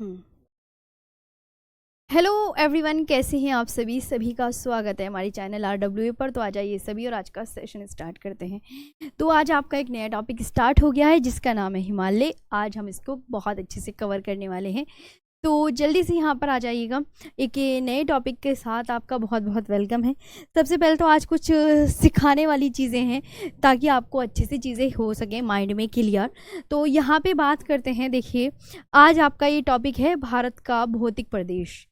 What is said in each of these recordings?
हम्म। Hello everyone, कैसे हैं आप सभी का स्वागत है हमारी चैनल RWA पर। तो आ जाइए सभी और आज का सेशन स्टार्ट करते हैं। तो आज आपका एक नया टॉपिक स्टार्ट हो गया है जिसका नाम है हिमालय। आज हम इसको बहुत अच्छे से कवर करने वाले हैं, तो जल्दी से यहाँ पर आ जाइएगा। एक ये नए टॉपिक के साथ आपका बहुत बहुत वेलकम है। सबसे पहले तो आज कुछ सिखाने वाली चीज़ें हैं ताकि आपको अच्छे से चीज़ें हो सकें माइंड में क्लियर। तो यहाँ पे बात करते हैं। देखिए, आज आपका ये टॉपिक है भारत का भौतिक प्रदेश।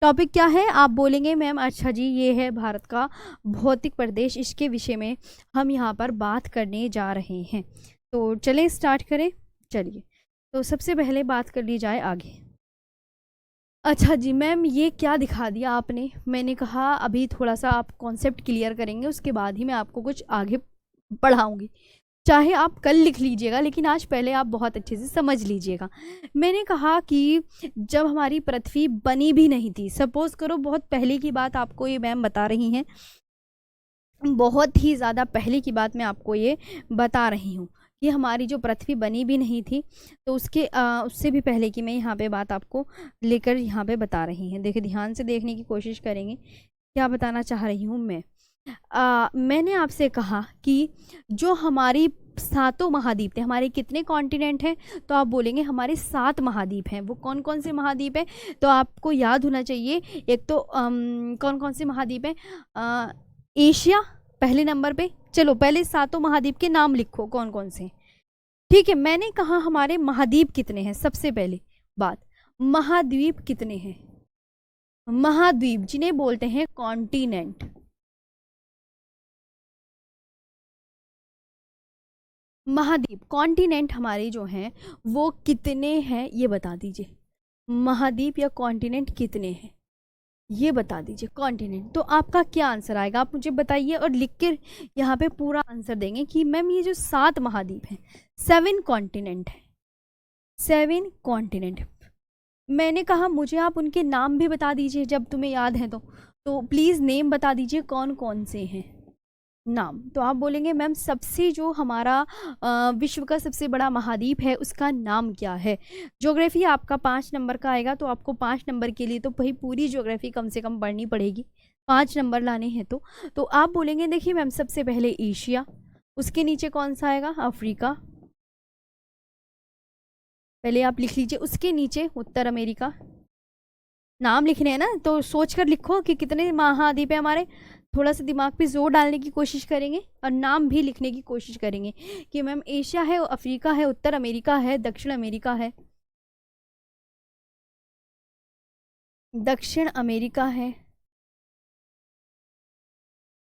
टॉपिक क्या है आप बोलेंगे मैम? अच्छा जी, ये है भारत का भौतिक प्रदेश। इसके विषय में हम यहाँ पर बात करने जा रहे हैं। तो चलें स्टार्ट करें। चलिए, तो सबसे पहले बात कर ली जाए आगे। अच्छा जी मैम, ये क्या दिखा दिया आपने? मैंने कहा अभी थोड़ा सा आप कॉन्सेप्ट क्लियर करेंगे, उसके बाद ही मैं आपको कुछ आगे पढ़ाऊँगी। चाहे आप कल लिख लीजिएगा, लेकिन आज पहले आप बहुत अच्छे से समझ लीजिएगा। मैंने कहा कि जब हमारी पृथ्वी बनी भी नहीं थी, सपोज करो बहुत पहले की बात आपको ये मैम बता रही हैं, बहुत ही ज़्यादा पहले की बात मैं आपको ये बता रही हूँ कि हमारी जो पृथ्वी बनी भी नहीं थी, तो उससे भी पहले की मैं यहाँ पे बात आपको लेकर यहाँ पे बता रही हैं। देखिए, ध्यान से देखने की कोशिश करेंगे क्या बताना चाह रही हूँ मैं। मैंने आपसे कहा कि जो हमारी सातों महाद्वीप थे, हमारे कितने कॉन्टिनेंट हैं? तो आप बोलेंगे हमारे 7 महाद्वीप हैं। वो कौन कौन से महाद्वीप हैं? तो आपको याद होना चाहिए। एक तो कौन कौन से महाद्वीप हैं? एशिया पहले नंबर पे। चलो पहले सातों महाद्वीप के नाम लिखो कौन कौन से। ठीक है, मैंने कहा हमारे महाद्वीप कितने हैं। सबसे पहले बात, महाद्वीप कितने हैं? महाद्वीप जिन्हें बोलते हैं कॉन्टिनेंट। महाद्वीप कॉन्टिनेंट हमारे जो हैं वो कितने हैं ये बता दीजिए। महाद्वीप या कॉन्टिनेंट कितने हैं ये बता दीजिए। कॉन्टिनेंट, तो आपका क्या आंसर आएगा आप मुझे बताइए, और लिख के यहाँ पे पूरा आंसर देंगे कि मैम ये जो 7 महाद्वीप हैं, 7 कॉन्टिनेंट है, 7 कॉन्टिनेंट। मैंने कहा मुझे आप उनके नाम भी बता दीजिए जब तुम्हें याद है तो प्लीज़ नेम बता दीजिए कौन कौन से हैं नाम। तो आप बोलेंगे मैम सबसे जो हमारा विश्व का सबसे बड़ा महाद्वीप है उसका नाम क्या है? ज्योग्राफी आपका 5 नंबर का आएगा, तो आपको 5 नंबर के लिए तो वही पूरी ज्योग्राफी कम से कम पढ़नी पड़ेगी, 5 नंबर लाने हैं। तो आप बोलेंगे देखिए मैम सबसे पहले एशिया, उसके नीचे कौन सा आएगा? अफ्रीका, पहले आप लिख लीजिए। उसके नीचे उत्तर अमेरिका। नाम लिखने हैं ना, तो सोच कर लिखो कि कितने महाद्वीप है हमारे। थोड़ा सा दिमाग पे जोर डालने की कोशिश करेंगे और नाम भी लिखने की कोशिश करेंगे कि मैम एशिया है, अफ्रीका है, उत्तर अमेरिका है, दक्षिण अमेरिका है, दक्षिण अमेरिका है,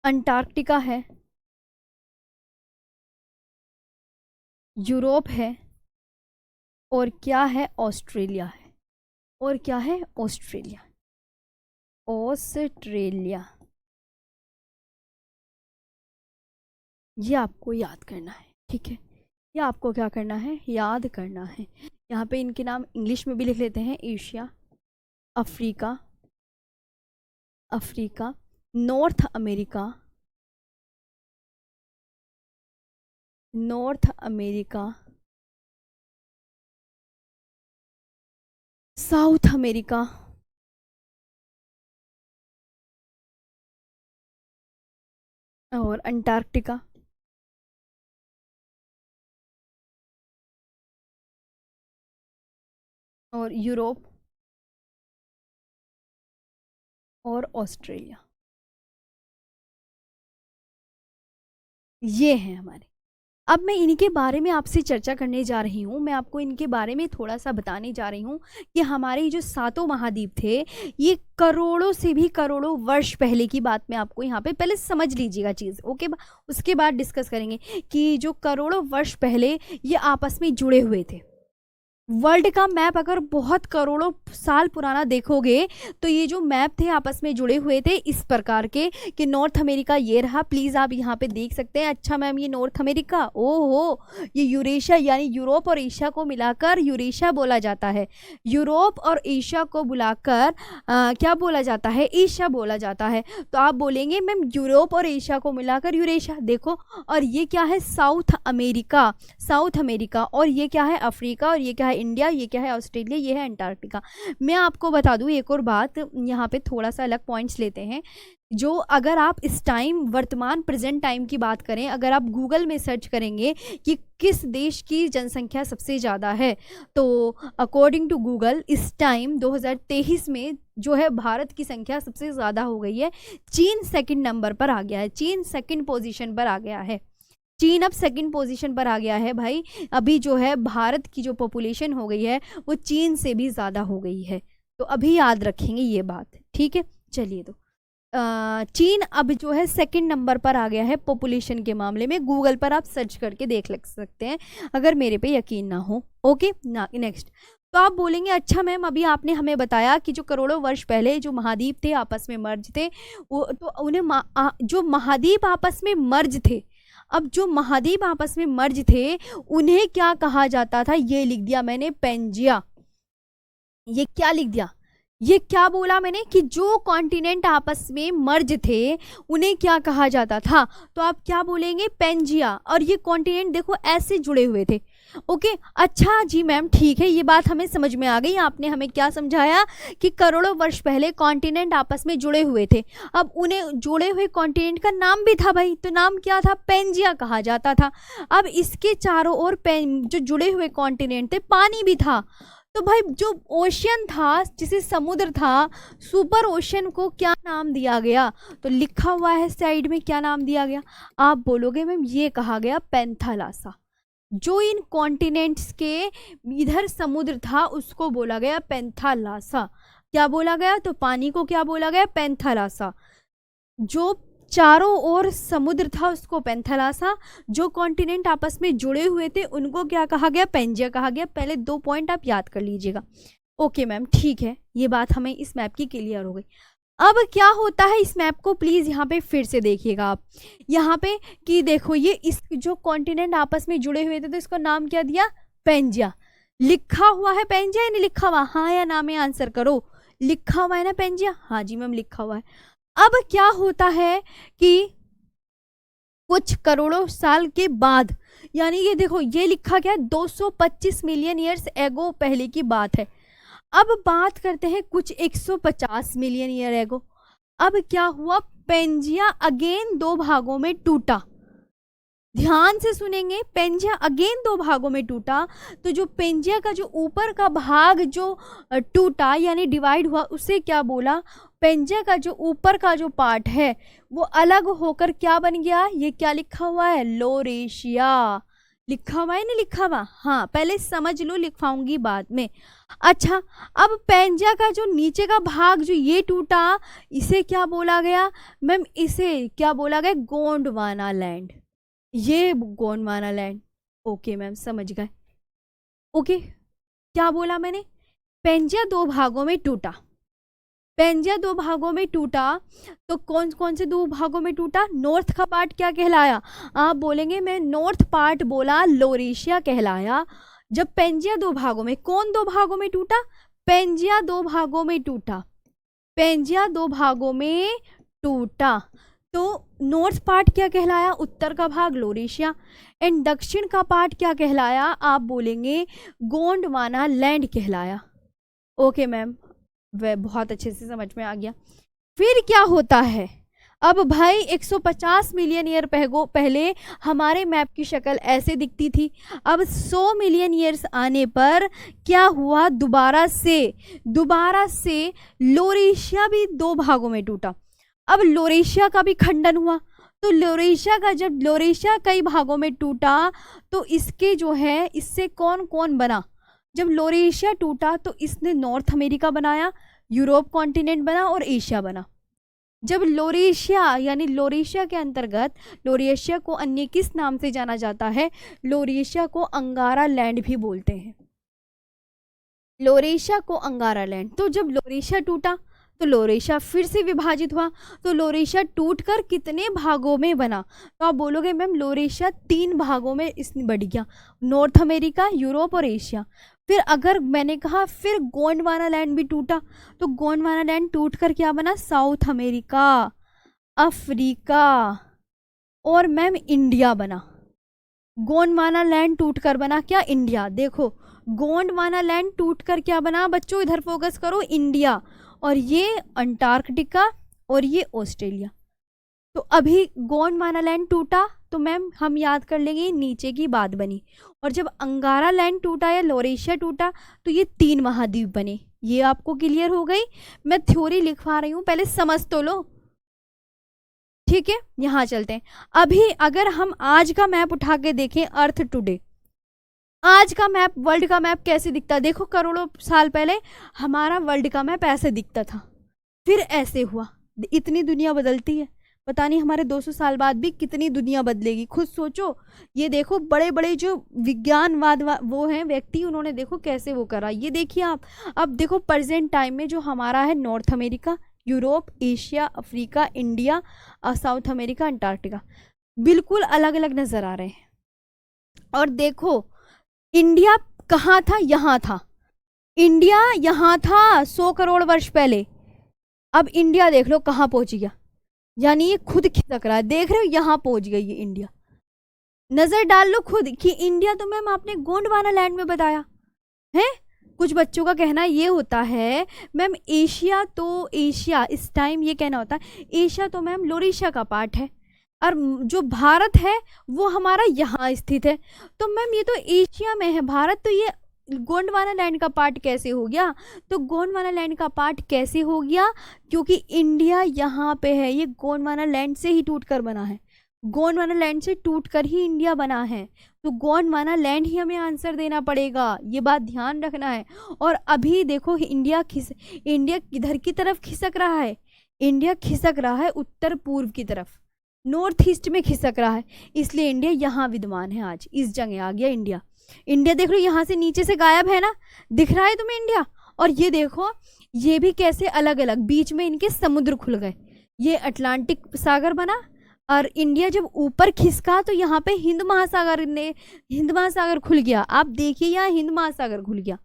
अंटार्कटिका है, यूरोप है, और क्या है? ऑस्ट्रेलिया है। और क्या है? ऑस्ट्रेलिया। ऑस्ट्रेलिया, ये आपको याद करना है। ठीक है, ये आपको क्या करना है? याद करना है। यहाँ पे इनके नाम इंग्लिश में भी लिख लेते हैं। Asia, Africa, Africa, north America, north America, south America, और अंटार्कटिका, और यूरोप, और ऑस्ट्रेलिया। ये हैं हमारे। अब मैं इनके बारे में आपसे चर्चा करने जा रही हूँ। मैं आपको इनके बारे में थोड़ा सा बताने जा रही हूँ कि हमारे जो सातों महाद्वीप थे ये करोड़ों से भी करोड़ों वर्ष पहले की बात मैं आपको यहाँ पे पहले समझ लीजिएगा चीज़। ओके, उसके बाद डिस्कस करेंगे कि जो करोड़ों वर्ष पहले ये आपस में जुड़े हुए थे। वर्ल्ड का मैप अगर बहुत करोड़ों साल पुराना देखोगे तो ये जो मैप थे आपस में जुड़े हुए थे इस प्रकार के कि नॉर्थ अमेरिका ये रहा। प्लीज़ आप यहाँ पे देख सकते हैं। अच्छा मैम ये नॉर्थ अमेरिका, ओहो ये यूरेशिया, यानी यूरोप और एशिया को मिलाकर यूरेशिया बोला जाता है। यूरोप और एशिया को बुलाकर क्या बोला जाता है? एशिया बोला जाता है। तो आप बोलेंगे मैम यूरोप और एशिया को मिलाकर यूरेशिया। देखो, और ये क्या है? South America, south America. और ये क्या है? अफ्रीका। और ये क्या है? है इंडिया, ये क्या है ऑस्ट्रेलिया, ये है अंटार्कटिका। मैं आपको बता दूं एक और बात, यहाँ पे थोड़ा सा अलग पॉइंट्स लेते हैं। जो अगर आप इस टाइम वर्तमान प्रेजेंट टाइम की बात करें, अगर आप गूगल में सर्च करेंगे कि किस देश की जनसंख्या सबसे ज़्यादा है, तो अकॉर्डिंग टू गूगल इस टाइम 2023 में जो है भारत की संख्या सबसे ज़्यादा हो गई है। चीन सेकंड नंबर पर आ गया है, चीन सेकंड पोजीशन पर आ गया है, चीन अब सेकंड पोजीशन पर आ गया है भाई। अभी जो है भारत की जो पॉपुलेशन हो गई है वो चीन से भी ज़्यादा हो गई है, तो अभी याद रखेंगे ये बात, ठीक है। चलिए, तो चीन अब जो है सेकंड नंबर पर आ गया है पॉपुलेशन के मामले में। गूगल पर आप सर्च करके देख सकते हैं अगर मेरे पे यकीन ना हो। ओके ना, नेक्स्ट। तो आप बोलेंगे अच्छा मैम अभी आपने हमें बताया कि जो करोड़ों वर्ष पहले जो महाद्वीप थे आपस में मर्ज थे, वो तो उन्हें जो महाद्वीप आपस में मर्ज थे, अब जो महाद्वीप आपस में मर्ज थे उन्हें क्या कहा जाता था, ये लिख दिया मैंने पेंजिया। ये क्या लिख दिया, ये क्या बोला मैंने कि जो कॉन्टिनेंट आपस में मर्ज थे उन्हें क्या कहा जाता था, तो आप क्या बोलेंगे पेंजिया। और ये कॉन्टिनेंट देखो ऐसे जुड़े हुए थे। ओके, अच्छा जी मैम ठीक है, ये बात हमें समझ में आ गई। आपने हमें क्या समझाया कि करोड़ों वर्ष पहले कॉन्टिनेंट आपस में जुड़े हुए थे। अब उन्हें जुड़े हुए कॉन्टिनेंट का नाम भी था भाई, तो नाम क्या था, पेंजिया कहा जाता था। अब इसके चारों ओर जो जुड़े हुए कॉन्टिनेंट थे पानी भी था, तो भाई जो ओशियन था जिसे समुद्र था, सुपर ओशियन को क्या नाम दिया गया, तो लिखा हुआ है साइड में क्या नाम दिया गया। आप बोलोगे मैम ये कहा गया पेंथालासा। जो इन कॉन्टिनेंट्स के इधर समुद्र था उसको बोला गया पेंथालासा। क्या बोला गया, तो पानी को क्या बोला गया, पेंथालासा। जो चारों ओर समुद्र था उसको पेंथालासा, जो कॉन्टिनेंट आपस में जुड़े हुए थे उनको क्या कहा गया, पेंजिया कहा गया। पहले 2 पॉइंट आप याद कर लीजिएगा। ओके मैम ठीक है, ये बात हमें इस मैप की क्लियर हो गई। अब क्या होता है इस मैप को प्लीज़ यहाँ पे फिर से देखिएगा आप, यहाँ पे कि देखो ये इस जो कॉन्टिनेंट आपस में जुड़े हुए थे तो इसका नाम क्या दिया, पेंजिया। लिखा हुआ है पेंजिया या नहीं लिखा हुआ, हाँ या ना में आंसर करो। लिखा हुआ है ना पेंजिया, हाँ जी मैम लिखा हुआ है। अब क्या होता है कि कुछ करोड़ों साल के बाद, यानी ये देखो ये लिखा गया 225 मिलियन ईयर्स एगो पहले की बात है। अब बात करते हैं कुछ 150 मिलियन ईयर एगो। अब क्या हुआ, पेंजिया अगेन 2 भागों में टूटा। ध्यान से सुनेंगे, पेंजिया अगेन 2 भागों में टूटा। तो जो पेंजिया का जो ऊपर का भाग जो टूटा यानी डिवाइड हुआ उसे क्या बोला, पेंजिया का जो ऊपर का जो पार्ट है वो अलग होकर क्या बन गया, ये क्या लिखा हुआ है, लोरेशिया। लिखा हुआ है नहीं लिखा हुआ, हाँ पहले समझ लो, लिखवाऊंगी बाद में। अच्छा, अब पेंजिया का जो नीचे का भाग जो ये टूटा इसे क्या बोला गया मैम, इसे क्या बोला गया, गोंडवाना लैंड। ये गोंडवाना लैंड। ओके मैम समझ गए। ओके, क्या बोला मैंने, पेंजिया 2 भागों में टूटा। पेंजिया 2 भागों में टूटा, तो कौन कौन से 2 भागों में टूटा, नॉर्थ का पार्ट क्या कहलाया, आप बोलेंगे मैं नॉर्थ पार्ट बोला, लोरेशिया कहलाया। जब पेंजिया 2 भागों में, कौन 2 भागों में टूटा, पेंजिया 2 भागों में टूटा, पेंजिया 2 भागों में टूटा। तो नॉर्थ पार्ट क्या कहलाया, उत्तर का भाग लोरेशिया, एंड दक्षिण का पार्ट क्या कहलाया, आप बोलेंगे गोंडवाना लैंड कहलाया। ओके मैम, वह बहुत अच्छे से समझ में आ गया। फिर क्या होता है, अब भाई 150 मिलियन ईयर पहले हमारे मैप की शक्ल ऐसे दिखती थी। अब 100 मिलियन ईयर्स आने पर क्या हुआ, दोबारा से लोरेशिया भी 2 भागों में टूटा। अब लोरेशिया का भी खंडन हुआ, तो लोरेशिया का जब लोरेशिया कई भागों में टूटा तो इसके जो है इससे कौन कौन बना, जब लोरेशिया टूटा तो इसने नॉर्थ अमेरिका बनाया, यूरोप कॉन्टिनेंट बना और एशिया बना। जब लोरेशिया यानी लोरेशिया के अंतर्गत, लोरेशिया को अन्य किस नाम से जाना जाता है, लोरेशिया को अंगारा लैंड भी बोलते हैं, लोरेशिया को अंगारा लैंड। तो जब लोरेशिया टूटा तो लोरेशिया फिर से विभाजित हुआ, तो लोरेशिया टूटकर कितने भागों में बना, तो आप बोलोगे मैम लोरेशिया 3 भागों में इसने बढ़ गया, नॉर्थ अमेरिका, यूरोप और एशिया। फिर अगर मैंने कहा फिर गोंडवाना लैंड भी टूटा, तो गोंडवाना लैंड टूटकर क्या बना, साउथ अमेरिका, अफ्रीका और मैम इंडिया बना। गोंडवाना लैंड टूटकर बना क्या, इंडिया। देखो गोंडवाना लैंड टूट कर क्या बना बच्चों, इधर फोकस करो, इंडिया, और ये अंटार्कटिका और ये ऑस्ट्रेलिया। तो अभी गोंडवाना लैंड टूटा तो मैम हम याद कर लेंगे नीचे की बात बनी, और जब अंगारा लैंड टूटा या लॉरेशिया टूटा तो ये 3 महाद्वीप बने। ये आपको क्लियर हो गई। मैं थ्योरी लिखवा रही हूँ, पहले समझ तो लो, ठीक है। यहाँ चलते हैं। अभी अगर हम आज का मैप उठा के देखें, अर्थ टुडे, आज का मैप, वर्ल्ड का मैप कैसे दिखता है, देखो करोड़ों साल पहले हमारा वर्ल्ड का मैप ऐसे दिखता था, फिर ऐसे हुआ। इतनी दुनिया बदलती है, पता नहीं हमारे 200 साल बाद भी कितनी दुनिया बदलेगी, खुद सोचो। ये देखो बड़े बड़े जो विज्ञानवाद वो हैं व्यक्ति, उन्होंने देखो कैसे वो करा। ये देखिए आप, अब देखो प्रेजेंट टाइम में जो हमारा है north America, Europe, Asia, Africa, India, south America, Antarctica, बिल्कुल अलग अलग नजर आ रहे हैं। और देखो इंडिया कहाँ था, यहाँ था, इंडिया यहाँ था 100 करोड़ वर्ष पहले। अब इंडिया देख लो कहाँ पहुंच गया, यानी ये खुद खिसक रहा है, देख रहे हो, यहाँ पहुंच गई ये इंडिया। नजर डाल लो खुद कि इंडिया तो मैम आपने गोंडवाना लैंड में बताया है। कुछ बच्चों का कहना ये होता है मैम एशिया, तो एशिया इस टाइम ये कहना होता है एशिया तो मैम लोरेशिया का पार्ट है, और जो भारत है वो हमारा यहाँ स्थित है। तो मैम ये तो एशिया में है भारत, तो ये गोंडवाना लैंड का पार्ट कैसे हो गया? तो गोंडवाना लैंड का पार्ट कैसे हो गया, क्योंकि इंडिया यहाँ पे है, ये गोंडवाना लैंड से ही टूटकर बना है, गोंडवाना लैंड से टूटकर ही इंडिया बना है। तो गोंडवाना लैंड ही हमें आंसर देना पड़ेगा, ये बात ध्यान रखना है। और अभी देखो इंडिया किधर की तरफ खिसक रहा है, इंडिया खिसक रहा है उत्तर पूर्व की तरफ, नॉर्थ ईस्ट में खिसक रहा है, इसलिए इंडिया यहाँ विद्यमान है। आज इस जगह आ गया इंडिया। इंडिया देख लो यहाँ से नीचे से गायब है ना, दिख रहा है तुम्हें इंडिया? और ये देखो ये भी कैसे अलग अलग, बीच में इनके समुद्र खुल गए, ये अटलांटिक सागर बना, और इंडिया जब ऊपर खिसका तो यहाँ पे हिंद महासागर खुल गया। आप देखिए यहाँ हिंद महासागर खुल गया।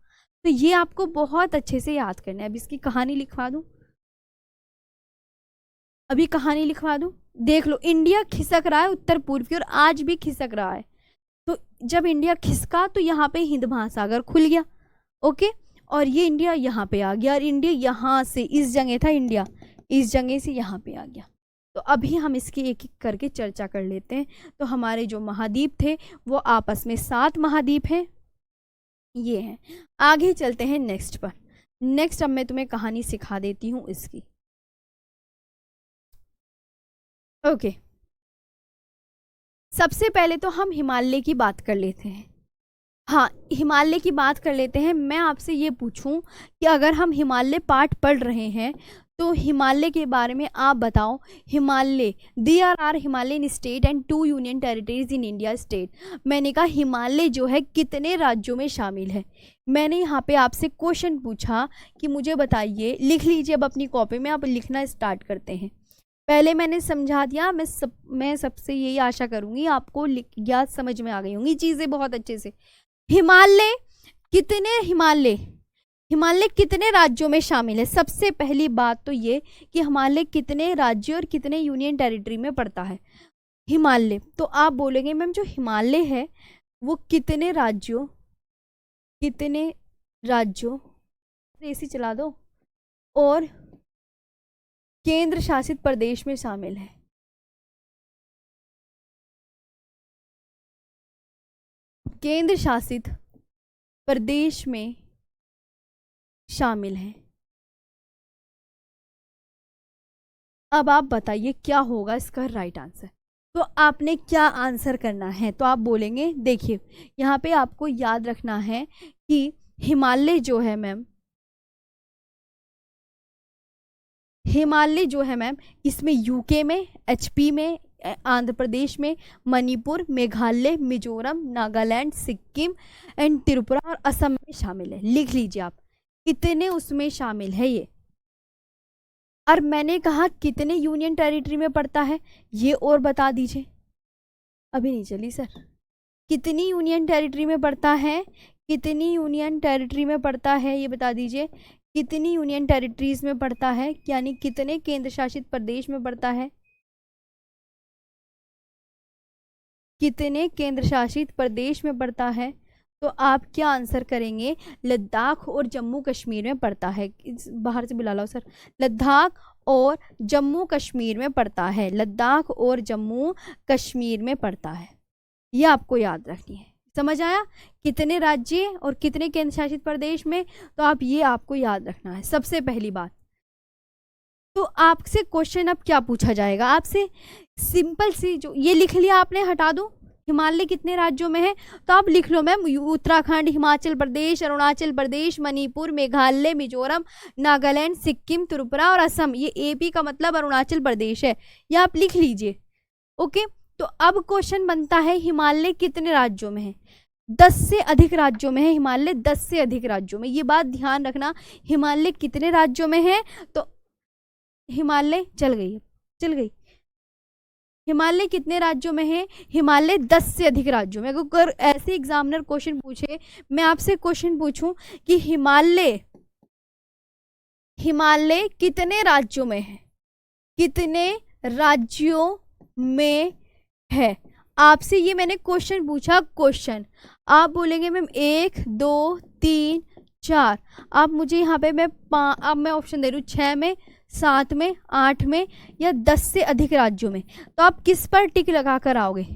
तो ये आपको बहुत अच्छे से याद करना है। अब इसकी कहानी लिखवा दूं, अभी कहानी लिखवा दूं, देख लो इंडिया खिसक रहा है उत्तर पूर्व की ओर, आज भी खिसक रहा है। तो जब इंडिया खिसका तो यहाँ पे हिंद महासागर खुल गया, ओके, और ये इंडिया यहाँ पे आ गया, और इंडिया यहाँ से, इस जगह था इंडिया, इस जगह से यहाँ पे आ गया। तो अभी हम इसकी एक एक करके चर्चा कर लेते हैं। तो हमारे जो महाद्वीप थे वो आपस में 7 महाद्वीप हैं, ये हैं। आगे चलते हैं नेक्स्ट पर। नेक्स्ट अब मैं तुम्हें कहानी सिखा देती हूँ इसकी, ओके। सबसे पहले तो हम हिमालय की बात कर लेते हैं। हाँ, हिमालय की बात कर लेते हैं। मैं आपसे ये पूछूं कि अगर हम हिमालय पाठ पढ़ रहे हैं तो हिमालय के बारे में आप बताओ। Himalaya, there are Himalayan state and 2 union territories in India state. मैंने कहा हिमालय जो है कितने राज्यों में शामिल है। मैंने यहाँ पे आपसे क्वेश्चन पूछा कि मुझे बताइए, लिख लीजिए अब अपनी कॉपी में, आप लिखना स्टार्ट करते हैं। पहले मैंने समझा दिया, मैं सबसे यही आशा करूंगी आपको याद समझ में आ गई होंगी चीज़ें बहुत अच्छे से। हिमालय कितने राज्यों में शामिल है? सबसे पहली बात तो ये कि हिमालय कितने राज्यों और कितने यूनियन टेरिटरी में पड़ता है हिमालय। तो आप बोलेंगे मैम जो हिमालय है वो कितने राज्यों एसी चला दो और केंद्र शासित प्रदेश में शामिल है। केंद्र शासित प्रदेश में शामिल है। अब आप बताइए क्या होगा इसका राइट आंसर। तो आपने क्या आंसर करना है? तो आप बोलेंगे, देखिए यहाँ पे आपको याद रखना है कि हिमालय जो है मैम, हिमालय जो है मैम, इसमें यूके में, एचपी में, आंध्र प्रदेश में, मणिपुर, मेघालय, मिजोरम, नागालैंड, सिक्किम एंड त्रिपुरा और असम में शामिल है। लिख लीजिए आप, कितने उसमें शामिल है ये। और मैंने कहा कितने यूनियन टेरिटरी में पड़ता है ये और बता दीजिए। अभी नहीं चली सर। कितनी यूनियन टेरिटरी में पड़ता है, कितनी यूनियन टेरिटरी में पड़ता है ये बता दीजिए। कितनी यूनियन टेरिटरीज में पड़ता है, यानी कितने केंद्र शासित प्रदेश में पड़ता है, कितने केंद्र शासित प्रदेश में पड़ता है। तो आप क्या आंसर करेंगे? लद्दाख और जम्मू कश्मीर में पड़ता है। बाहर से बुला लो सर। लद्दाख और जम्मू कश्मीर में पड़ता है, लद्दाख और जम्मू कश्मीर में पड़ता है। ये आपको याद रखनी है। समझ आया? कितने राज्य और कितने केंद्र शासित प्रदेश में, तो आप ये आपको याद रखना है सबसे पहली बात। तो आपसे क्वेश्चन अब क्या पूछा जाएगा आपसे? सिंपल सी, जो ये लिख लिया आपने, हटा दो। हिमालय कितने राज्यों में है? तो आप लिख लो मैम, उत्तराखंड, हिमाचल प्रदेश, अरुणाचल प्रदेश, मणिपुर, मेघालय, मिजोरम, नागालैंड, सिक्किम, त्रिपुरा और असम। ये एपी का मतलब अरुणाचल प्रदेश है, ये आप लिख लीजिए। ओके, तो अब क्वेश्चन बनता है हिमालय कितने राज्यों में है? 10 से अधिक राज्यों में है हिमालय, 10 से अधिक राज्यों में। ये बात ध्यान रखना, हिमालय कितने राज्यों में है? तो हिमालय चल गई। हिमालय कितने राज्यों में है? हिमालय 10 से अधिक राज्यों में। अगर ऐसे एग्जामिनर क्वेश्चन पूछे, मैं आपसे क्वेश्चन पूछूं कि हिमालय कितने राज्यों में है, कितने राज्यों में है, आपसे ये मैंने क्वेश्चन पूछा। क्वेश्चन आप बोलेंगे मैम 1 2 3 4, आप मुझे यहाँ पे अब मैं ऑप्शन दे रही हूँ 6 में, 7 में, 8 में या 10 से अधिक राज्यों में। तो आप किस पर टिक लगाकर आओगे?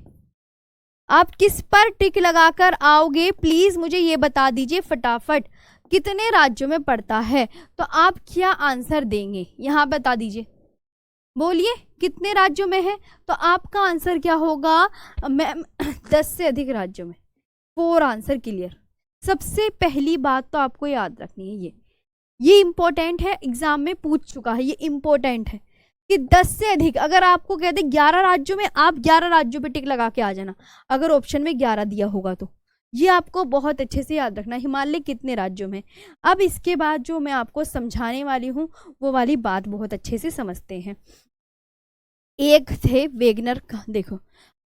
आप किस पर टिक लगाकर आओगे? प्लीज मुझे ये बता दीजिए फटाफट, कितने राज्यों में पड़ता है? तो आप क्या आंसर देंगे यहाँ बता दीजिए, बोलिए कितने राज्यों में है? तो आपका आंसर क्या होगा मैम? 10 से अधिक राज्यों में। 4 आंसर क्लियर। सबसे पहली बात तो आपको याद रखनी है, ये इंपॉर्टेंट है, एग्जाम में पूछ चुका है, ये इंपॉर्टेंट है कि 10 से अधिक। अगर आपको कहते 11 राज्यों में, आप 11 राज्यों पे टिक लगा के आ जाना, अगर ऑप्शन में 11 दिया होगा तो। ये आपको बहुत अच्छे से याद रखना, हिमालय कितने राज्यों में। अब इसके बाद जो मैं आपको समझाने वाली हूँ वो वाली बात बहुत अच्छे से समझते हैं। एक थे वेगनर का, देखो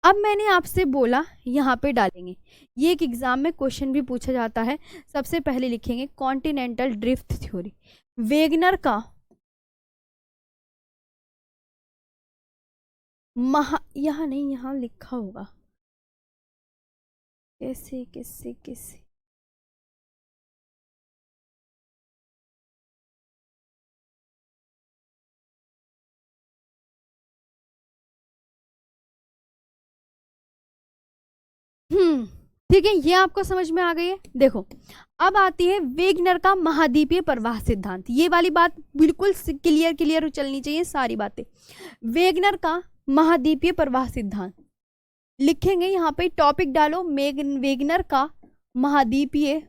अब मैंने आपसे बोला यहाँ पे डालेंगे, ये एक एग्जाम में क्वेश्चन भी पूछा जाता है। सबसे पहले लिखेंगे कॉन्टिनेंटल ड्रिफ्ट थ्योरी। वेगनर का यहाँ नहीं, यहाँ लिखा होगा, कैसे कैसे कैसे ठीक है, ये आपको समझ में आ गई है। देखो अब आती है वेगनर का महाद्वीपीय प्रवाह सिद्धांत। ये वाली बात बिल्कुल क्लियर चलनी चाहिए सारी बातें। वेगनर का महाद्वीपीय प्रवाह सिद्धांत लिखेंगे, यहाँ पे टॉपिक डालो वेगनर का महाद्वीपीय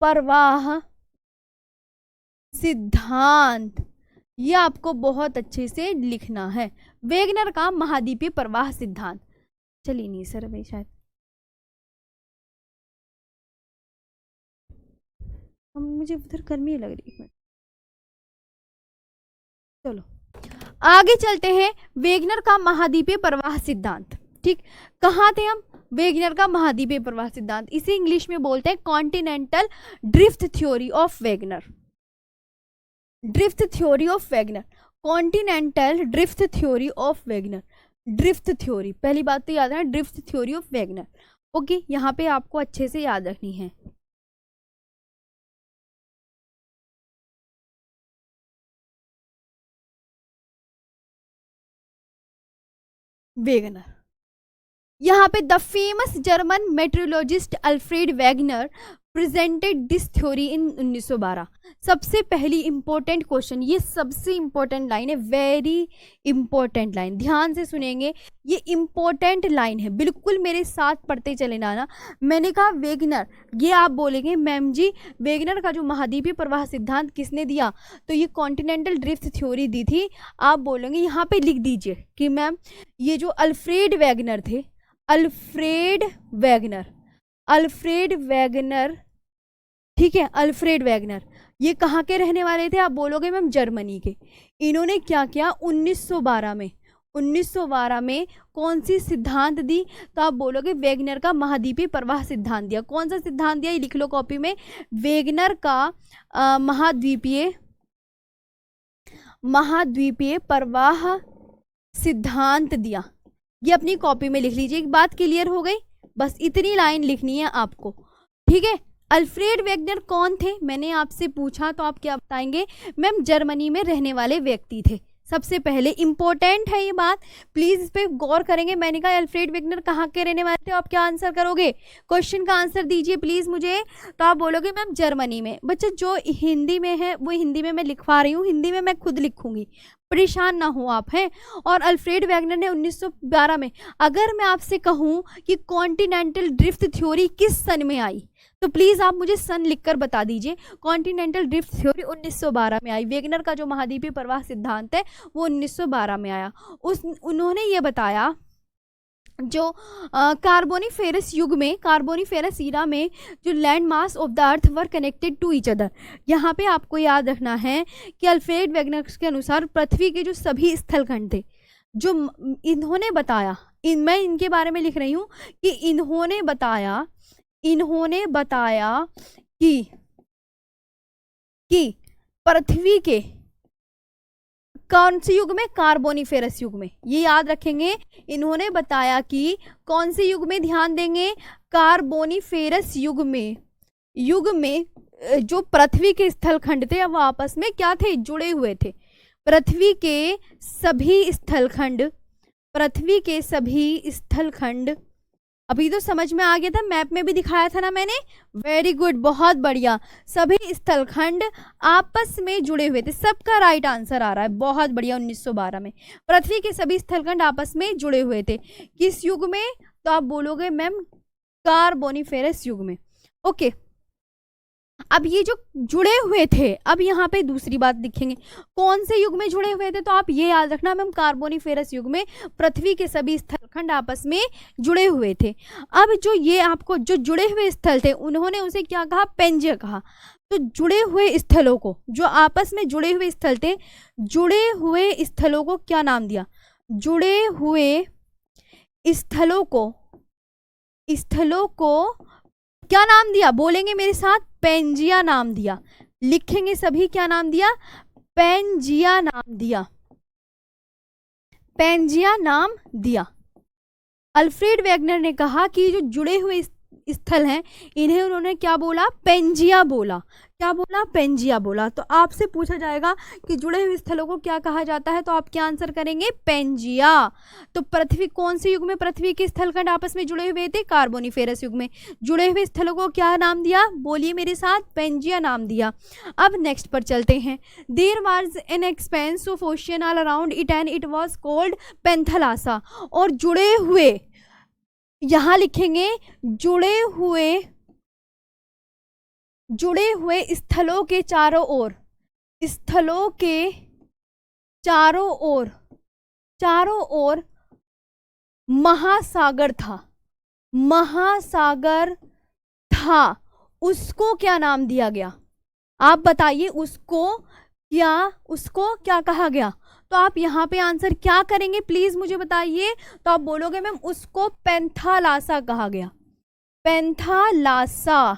प्रवाह सिद्धांत। ये आपको बहुत अच्छे से लिखना है, वेगनर का महाद्वीपीय प्रवाह सिद्धांत। चलिए नहीं सर अभी शायद मुझे उधर गर्मी लग रही है। चलो आगे चलते हैं। वेगनर का महाद्वीपीय प्रवाह सिद्धांत, ठीक, कहाँ थे हम? वेगनर का महाद्वीपीय प्रवाह सिद्धांत, इसे इंग्लिश में बोलते हैं continental drift theory of Wegener. Drift theory of Wegener, continental drift theory of Wegener. Drift theory, पहली बात तो याद है drift theory of Wegener. Okay, यहाँ पे आपको अच्छे से याद रखनी है। वेगनर, यहाँ पे the famous German meteorologist Alfred Wegener presented this theory in 1912। सबसे पहली इंपॉर्टेंट क्वेश्चन, ये सबसे इंपॉर्टेंट लाइन है, वेरी इंपॉर्टेंट लाइन, ध्यान से सुनेंगे, ये इंपॉर्टेंट लाइन है, बिल्कुल मेरे साथ पढ़ते चले ना। मैंने कहा वेगनर, ये आप बोलेंगे मैम जी वेगनर का जो महाद्वीपीय प्रवाह सिद्धांत किसने दिया? तो ये कॉन्टिनेंटल ड्रिफ्ट थ्योरी दी थी। आप बोलेंगे यहाँ पे लिख दीजिए कि मैम ये जो अल्फ्रेड वेगनर थे, अल्फ्रेड वेगनर, ठीक है, अल्फ्रेड वेगनर, ये कहाँ के रहने वाले थे? आप बोलोगे मैम जर्मनी के। इन्होंने क्या किया 1912 में कौन सी सिद्धांत दी? तो आप बोलोगे वेगनर का महाद्वीपीय प्रवाह सिद्धांत दिया। कौन सा सिद्धांत दिया? ये लिख लो कॉपी में, वेगनर का महाद्वीपीय प्रवाह सिद्धांत दिया। ये अपनी कॉपी में लिख लीजिए। एक बात क्लियर हो गई, बस इतनी लाइन लिखनी है आपको, ठीक है। अल्फ्रेड वेगनर कौन थे, मैंने आपसे पूछा तो आप क्या बताएंगे, मैम जर्मनी में रहने वाले व्यक्ति थे। सबसे पहले इंपॉर्टेंट है ये बात, प्लीज इस पे गौर करेंगे। मैंने कहा अल्फ्रेड वेगनर कहाँ के रहने वाले थे, आप क्या आंसर करोगे, क्वेश्चन का आंसर दीजिए प्लीज मुझे। तो आप बोलोगे मैम जर्मनी में। बच्चे जो हिंदी में है वो हिंदी में मैं लिखवा रही हूँ, हिंदी में मैं खुद लिखूंगी, परेशान ना हो आप, हैं। और अल्फ्रेड वेगनर ने 1912 में, अगर मैं आपसे कहूँ कि कॉन्टिनेंटल ड्रिफ्ट थ्योरी किस सन में आई, तो प्लीज आप मुझे सन लिखकर बता दीजिए। कॉन्टिनेंटल ड्रिफ्ट थ्योरी 1912 में आई। वेगनर का जो महाद्वीपीय प्रवाह सिद्धांत है वो 1912 में आया। उन्होंने ये बताया जो कार्बोनिफेरस युग में, कार्बोनिफेरस ईरा में जो land mass of the earth were connected to each other. यहाँ पे आपको याद रखना है कि अल्फ्रेड वेगनर के अनुसार पृथ्वी के जो सभी स्थलखंड थे, जो इन्होंने बताया, मैं इनके बारे में लिख रही हूँ कि इन्होंने बताया कि पृथ्वी के कौन से युग में, कार्बोनिफेरस युग में, ये याद रखेंगे। इन्होंने बताया कि कौन से युग में, ध्यान देंगे, कार्बोनिफेरस युग में जो पृथ्वी के स्थलखंड थे वो आपस में क्या थे, जुड़े हुए थे। पृथ्वी के सभी स्थलखंड, अभी तो समझ में आ गया था, मैप में भी दिखाया था ना मैंने, वेरी गुड, बहुत बढ़िया। सभी स्थलखंड आपस में जुड़े हुए थे, सबका राइट आंसर आ रहा है, बहुत बढ़िया। 1912 में पृथ्वी के सभी स्थलखंड आपस में जुड़े हुए थे। किस युग में, तो आप बोलोगे मैम कार्बोनिफेरस युग में। ओके, अब ये जो जुड़े हुए थे, अब यहाँ पे दूसरी बात लिखेंगे, कौन से युग में जुड़े हुए थे, तो आप ये याद रखना मैम कार्बोनिफेरस युग में पृथ्वी के सभी स्थलखंड आपस में जुड़े हुए थे। अब जो ये आपको जो जुड़े हुए स्थल थे, उन्होंने उसे क्या कहा, पेंजिया कहा। तो जुड़े हुए स्थलों को, जो आपस में जुड़े हुए स्थल थे, जुड़े हुए स्थलों को क्या नाम दिया, जुड़े हुए स्थलों को क्या नाम दिया, बोलेंगे मेरे साथ, पेंजिया नाम दिया। लिखेंगे सभी, क्या नाम दिया, पेंजिया नाम दिया। अल्फ्रेड वेगनर ने कहा कि जो जुड़े हुए स्थल हैं, इन्हें उन्होंने क्या बोला, पेंजिया बोला। क्या बोला, पेंजिया बोला। तो आपसे पूछा जाएगा कि जुड़े हुए स्थलों को क्या कहा जाता है, तो आप क्या आंसर करेंगे, पेंजिया। तो पृथ्वी, कौन से युग में पृथ्वी के स्थलखंड आपस में जुड़े हुए थे, कार्बोनिफेरस युग में। जुड़े हुए स्थलों को क्या नाम दिया, बोलिए मेरे साथ, पेंजिया नाम दिया। अब नेक्स्ट पर चलते हैं। There was an expanse of ocean all around it and it was called Panthalassa. और जुड़े हुए, यहां लिखेंगे जुड़े हुए स्थलों के चारों ओर महासागर था। उसको क्या नाम दिया गया, आप बताइए, उसको क्या कहा गया। तो आप यहाँ पे आंसर क्या करेंगे, प्लीज मुझे बताइए। तो आप बोलोगे मैम उसको पेंथालासा कहा गया। पेंथालासा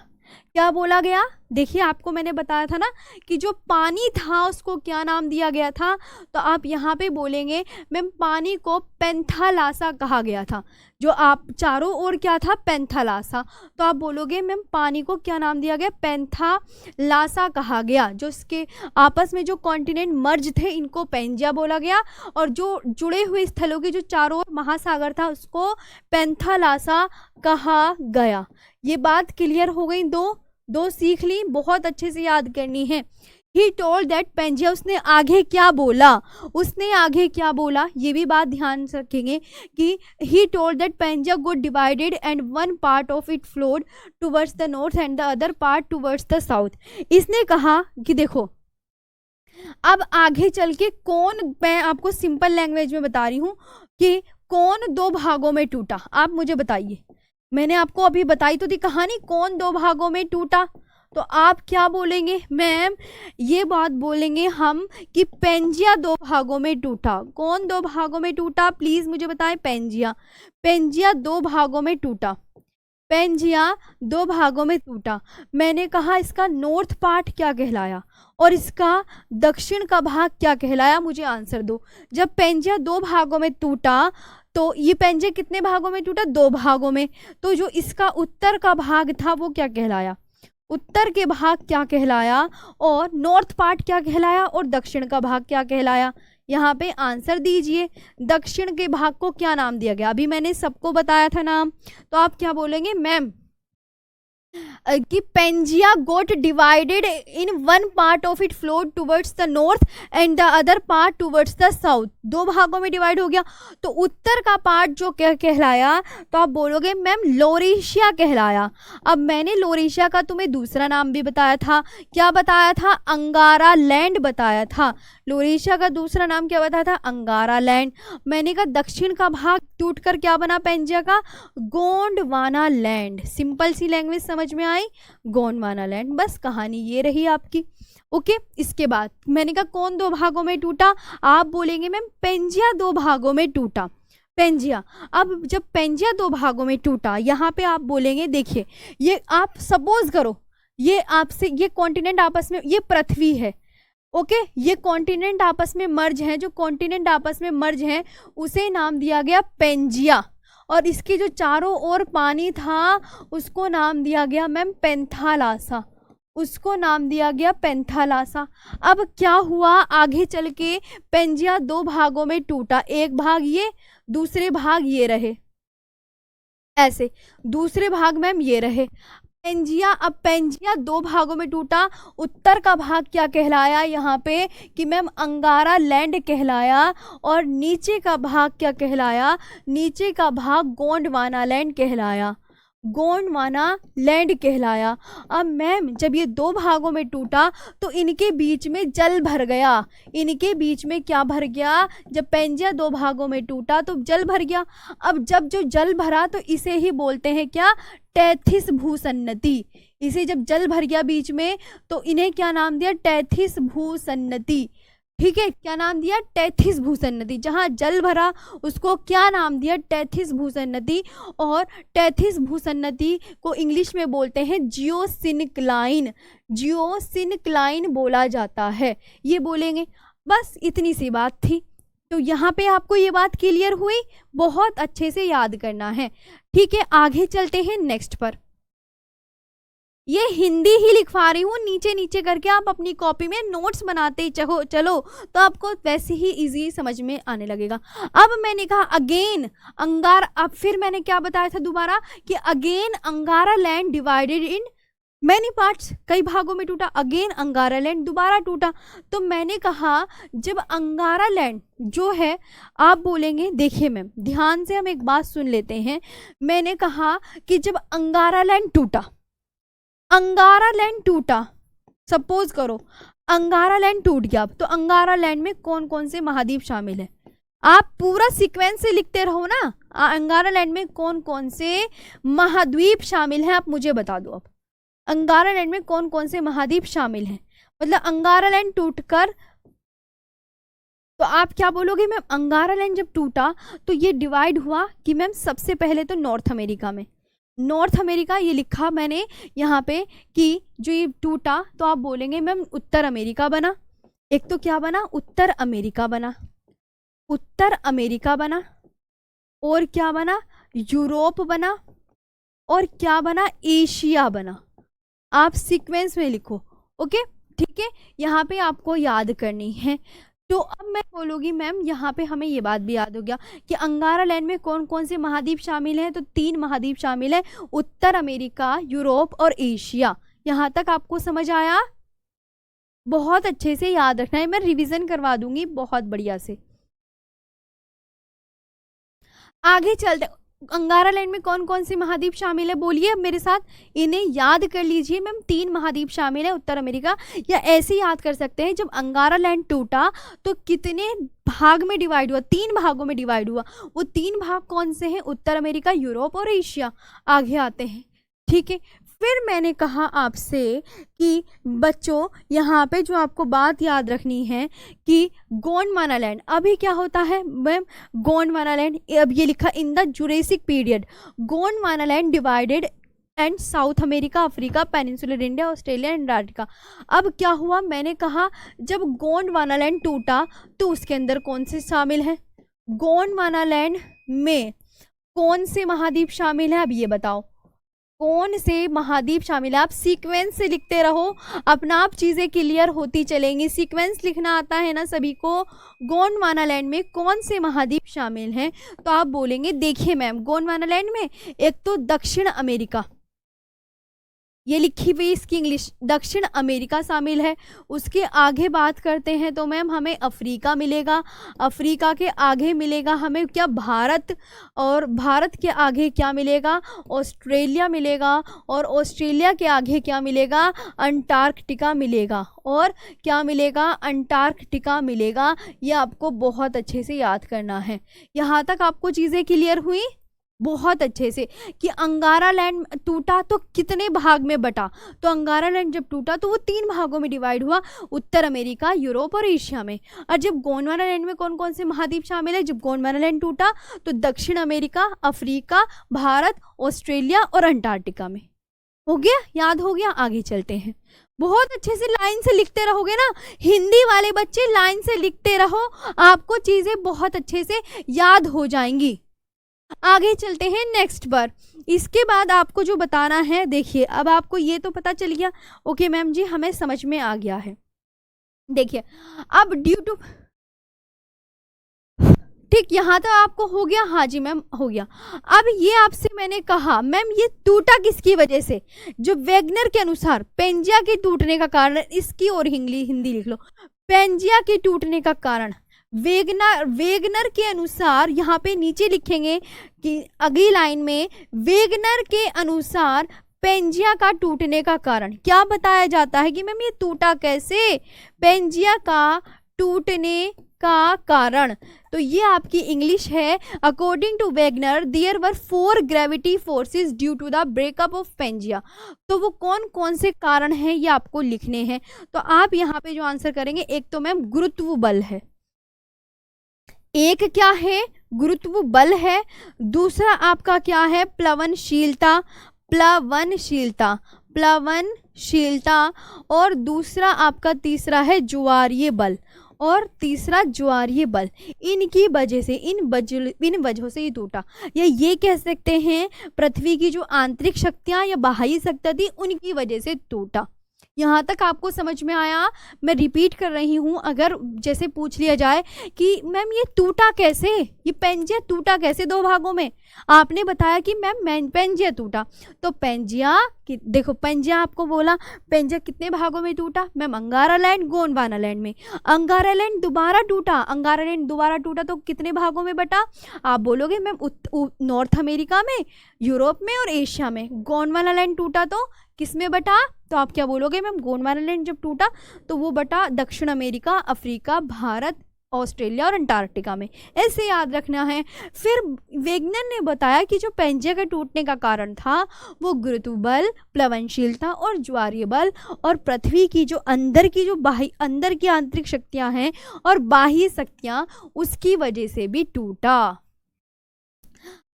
क्या बोला गया, देखिए आपको मैंने बताया था ना कि जो पानी था उसको क्या नाम दिया गया था। तो आप यहाँ पे बोलेंगे मैम पानी को पेंथालासा कहा गया था। जो आप चारों ओर क्या था, पेंथालासा। तो आप बोलोगे मैम पानी को क्या नाम दिया गया, पेंथालासा कहा गया। जो इसके आपस में जो कॉन्टिनेंट मर्ज थे, इनको पेंजिया बोला गया। और जो जुड़े हुए स्थलों के जो चारों ओर महासागर था, उसको पेंथालासा कहा गया। ये बात क्लियर हो गई, दो सीख ली, बहुत अच्छे से याद करनी है। He told that पेंजिया, उसने आगे क्या बोला, ये भी बात ध्यान रखेंगे कि he told that Pangaea got divided and one part of it flowed towards the north and the other part towards the south। इसने कहा कि देखो, अब आगे चल के कौन, मैं आपको सिंपल लैंग्वेज में बता रही हूँ कि कौन दो भागों में टूटा, आप मुझे बताइए। मैंने आपको अभी बताई तो थी कहानी, कौन दो भागों में टूटा। तो आप क्या बोलेंगे मैम, ये बात बोलेंगे हम कि पेंजिया दो भागों में टूटा। कौन दो भागों में टूटा, प्लीज मुझे बताएं। पेंजिया दो भागों में टूटा। मैंने कहा इसका नॉर्थ पार्ट क्या कहलाया और इसका दक्षिण का भाग क्या कहलाया, मुझे आंसर दो। जब पेंजिया दो भागों में टूटा तो ये पेंजिया कितने भागों में टूटा? 2 भागों में। तो जो इसका उत्तर का भाग था वो क्या कहलाया? उत्तर के भाग क्या कहलाया, और नॉर्थ पार्ट क्या कहलाया, और दक्षिण का भाग क्या कहलाया? यहाँ पे आंसर दीजिए। दक्षिण के भाग को क्या नाम दिया गया? अभी मैंने सबको बताया था नाम, तो आप क्या बोलेंगे मैम कि Pangaea got divided in one part of it flowed towards the north and the other part towards the south. 2 भागों में डिवाइड हो गया। तो उत्तर का पार्ट जो क्या कहलाया, तो आप बोलोगे मैम लोरेशिया कहलाया। अब मैंने लोरेशिया का तुम्हें दूसरा नाम भी बताया था। क्या बताया था? अंगारा लैंड बताया था। लोरेशिया का दूसरा नाम क्या बताया था? अंगारा लैंड। मैंने कहा दक्षिण का भाग टूटकर क्या बना पेंजिया का? गोंडवाना लैंड। सिंपल सी लैंग्वेज समझ में आई? गोंडवाना लैंड। बस कहानी ये रही आपकी। ओके, इसके बाद मैंने कहा कौन 2 भागों में टूटा? आप बोलेंगे मैम पेंजिया 2 भागों में टूटा। पेंजिया, अब जब पेंजिया 2 भागों में टूटा, यहाँ पे आप बोलेंगे देखिए, ये आप सपोज करो ये आपसे ये कॉन्टिनेंट आपस में, ये पृथ्वी है। ओके, ये कॉन्टिनेंट आपस में मर्ज हैं। जो कॉन्टिनेंट आपस में मर्ज हैं उसे नाम दिया गया पेंजिया, और इसके जो चारों ओर पानी था उसको नाम दिया गया मैम पेंथालासा। उसको नाम दिया गया पेंथालासा। अब क्या हुआ आगे चल के? पेंजिया 2 भागों में टूटा। एक भाग ये, दूसरे भाग ये रहे, ऐसे दूसरे भाग मैम ये रहे पेंजिया। अब पेंजिया 2 भागों में टूटा। उत्तर का भाग क्या कहलाया यहाँ पे कि मैम अंगारा लैंड कहलाया, और नीचे का भाग क्या कहलाया? नीचे का भाग गोंडवाना लैंड कहलाया। गोंडवाना लैंड कहलाया। अब मैम जब ये 2 भागों में टूटा तो इनके बीच में जल भर गया। इनके बीच में क्या भर गया? जब पेंजिया 2 भागों में टूटा तो जल भर गया। अब जब जो जल भरा तो इसे ही बोलते हैं क्या? टेथिस भूसन्नति। इसे जब जल भर गया बीच में तो इन्हें क्या नाम दिया? टेथिस भूसन्नति। ठीक है, क्या नाम दिया? टेथिस भूसन्नति। जहाँ जल भरा उसको क्या नाम दिया? टेथिस भूसन्नति। और टेथिस भूसन्नति को इंग्लिश में बोलते हैं जियोसिनक्लाइन। जियोसिनक्लाइन बोला जाता है, ये बोलेंगे। बस इतनी सी बात थी। तो यहाँ पे आपको ये बात क्लियर हुई? बहुत अच्छे से याद करना है। ठीक है, आगे चलते हैं नेक्स्ट पर। ये हिंदी ही लिखवा रही हूँ, नीचे नीचे करके आप अपनी कॉपी में नोट्स बनाते चलो तो आपको वैसे ही इजी समझ में आने लगेगा। अब मैंने कहा अगेन अंगारा, अब फिर मैंने क्या बताया था दोबारा कि अगेन अंगारा land divided in many parts, कई भागों में टूटा। अगेन अंगारा लैंड दोबारा टूटा। तो मैंने कहा जब अंगारा लैंड जो है, आप बोलेंगे देखिए मैम ध्यान से हम एक बात सुन लेते हैं। मैंने कहा कि जब अंगारा लैंड टूटा, अंगारा लैंड टूटा, सपोज करो अंगारा लैंड टूट गया, तो अंगारा लैंड में कौन कौन से महाद्वीप शामिल है? आप पूरा सीक्वेंस से लिखते रहो ना। अंगारा लैंड में कौन कौन से महाद्वीप शामिल हैं, आप मुझे बता दो। अब अंगारा लैंड में कौन कौन से महाद्वीप शामिल हैं? मतलब अंगारा लैंड टूटकर, तो आप क्या बोलोगे मैम? अंगारा लैंड जब टूटा तो ये डिवाइड हुआ कि मैम सबसे पहले तो नॉर्थ अमेरिका में, नॉर्थ अमेरिका ये लिखा मैंने यहाँ पे कि जो ये टूटा, तो आप बोलेंगे मैम उत्तर अमेरिका बना। एक तो क्या बना? उत्तर अमेरिका बना, उत्तर अमेरिका बना, और क्या बना? यूरोप बना, और क्या बना? एशिया बना। आप सीक्वेंस में लिखो। ओके, ठीक है, यहाँ पे आपको याद करनी है। तो अब मैं बोलूँगी मैम यहाँ पे हमें ये बात भी याद हो गया कि अंगारा लैंड में कौन कौन से महाद्वीप शामिल हैं। तो 3 महाद्वीप शामिल है, उत्तर अमेरिका, यूरोप और एशिया। यहाँ तक आपको समझ आया? बहुत अच्छे से याद रखना है, मैं रिवीजन करवा दूंगी बहुत बढ़िया से। आगे चलते, अंगारा लैंड में कौन कौन से महाद्वीप शामिल है बोलिए अब मेरे साथ, इन्हें याद कर लीजिए मैम। 3 महाद्वीप शामिल है, उत्तर अमेरिका, या ऐसे याद कर सकते हैं जब अंगारा लैंड टूटा तो कितने भाग में डिवाइड हुआ? 3 भागों में डिवाइड हुआ। वो 3 भाग कौन से हैं? उत्तर अमेरिका, यूरोप और एशिया। आगे आते हैं, ठीक है। फिर मैंने कहा आपसे कि बच्चों यहाँ पे जो आपको बात याद रखनी है कि गोंडवाना लैंड, अभी क्या होता है मैम? गोंडवाना लैंड, अब ये लिखा in the Jurassic period, Gondwana land divided and south America, Africa, peninsular India, Australia, Antarctica. अब क्या हुआ? मैंने कहा जब गोंडवाना लैंड टूटा तो उसके अंदर कौन से शामिल है? गोंडवाना लैंड में कौन से महाद्वीप शामिल है? अब ये बताओ कौन से महाद्वीप शामिल है? आप सीक्वेंस से लिखते रहो, अपना आप चीजें क्लियर होती चलेंगी। सीक्वेंस लिखना आता है ना सभी को। गोंडवाना लैंड में कौन से महाद्वीप शामिल हैं? तो आप बोलेंगे देखिए मैम, गोंडवाना लैंड में एक तो दक्षिण अमेरिका, ये लिखी हुई इसकी इंग्लिश, दक्षिण अमेरिका शामिल है। उसके आगे बात करते हैं तो मैम हमें अफ्रीका मिलेगा। अफ्रीका के आगे मिलेगा हमें क्या? भारत। और भारत के आगे क्या मिलेगा? ऑस्ट्रेलिया मिलेगा। और ऑस्ट्रेलिया के आगे क्या मिलेगा? अंटार्कटिका मिलेगा। और क्या मिलेगा? अंटार्कटिका मिलेगा। ये आपको बहुत अच्छे से याद करना है। यहाँ तक आपको चीज़ें क्लियर हुई बहुत अच्छे से कि अंगारा लैंड टूटा तो कितने भाग में बटा? तो अंगारा लैंड जब टूटा तो वो 3 भागों में डिवाइड हुआ, उत्तर अमेरिका, यूरोप और एशिया में। और जब गोंडवाना लैंड में कौन कौन से महाद्वीप शामिल है? जब गोंडवाना लैंड टूटा तो दक्षिण अमेरिका, अफ्रीका, भारत, ऑस्ट्रेलिया और अंटार्कटिका में। हो गया? याद हो गया? आगे चलते हैं। बहुत अच्छे से लाइन से लिखते रहोगे ना, हिंदी वाले बच्चे लाइन से लिखते रहो, आपको चीजें बहुत अच्छे से याद हो जाएंगी। आगे चलते हैं नेक्स्ट पर। इसके बाद आपको जो बताना है, देखिए अब आपको ये तो पता चल गया, ओके मैम जी हमें समझ में आ गया है। देखिए अब ड्यू टू, ठीक यहाँ तो आपको हो गया? हाँ जी मैम हो गया। अब ये आपसे मैंने कहा मैम ये टूटा किसकी वजह से? जो वेगनर के अनुसार पेंजिया के टूटने का कारण, इसकी और हिंदी लिख लो, पेंजिया के टूटने का कारण वेगनर के अनुसार, यहाँ पे नीचे लिखेंगे कि अगली लाइन में वेगनर के अनुसार पेंजिया का टूटने का कारण क्या बताया जाता है कि मैम ये टूटा कैसे? पेंजिया का टूटने का कारण। तो ये आपकी इंग्लिश है। According to Wegener there were 4 gravity forces due to the breakup of Pangaea. तो वो कौन कौन से कारण हैं ये आपको लिखने हैं। तो आप यहाँ पे जो आंसर करेंगे, एक तो मैम गुरुत्व बल है, एक क्या है? गुरुत्व बल है। दूसरा आपका क्या है? प्लवनशीलता, प्लवनशीलता, प्लवनशीलता। और दूसरा आपका तीसरा है ज्वारीय बल, और तीसरा ज्वारीय बल। इनकी वजह से, इन वजहों से ये टूटा। या ये कह सकते हैं पृथ्वी की जो आंतरिक शक्तियां या बाह्य शक्तियां थी उनकी वजह से टूटा। यहाँ तक आपको समझ में आया? मैं रिपीट कर रही हूँ, अगर जैसे पूछ लिया जाए कि मैम ये टूटा कैसे, ये पेंजिया टूटा कैसे 2 भागों में? आपने बताया कि मैम पेंजिया टूटा, तो पेंजिया देखो, पेंजिया आपको बोला पेंजिया कितने भागों में टूटा? मैम अंगारा लैंड, गोंडवाना लैंड में। अंगारा लैंड दोबारा टूटा, अंगारा लैंड दोबारा टूटा तो कितने भागों में बटा? आप बोलोगे मैम नॉर्थ अमेरिका में, यूरोप में और एशिया में। गोंडवाना लैंड टूटा तो किस में बटा? तो आप क्या बोलोगे मैम गोंडवाना लैंड जब टूटा तो वो बटा दक्षिण अमेरिका, अफ्रीका, भारत, ऑस्ट्रेलिया और अंटार्कटिका में। ऐसे याद रखना है। फिर वेगनर ने बताया कि जो पेंजिया के टूटने का कारण था वो गुरुत्व बल, प्लवनशीलता और ज्वारीय बल, और पृथ्वी की जो अंदर की आंतरिक शक्तियां हैं और बाह्य शक्तियां, उसकी वजह से भी टूटा।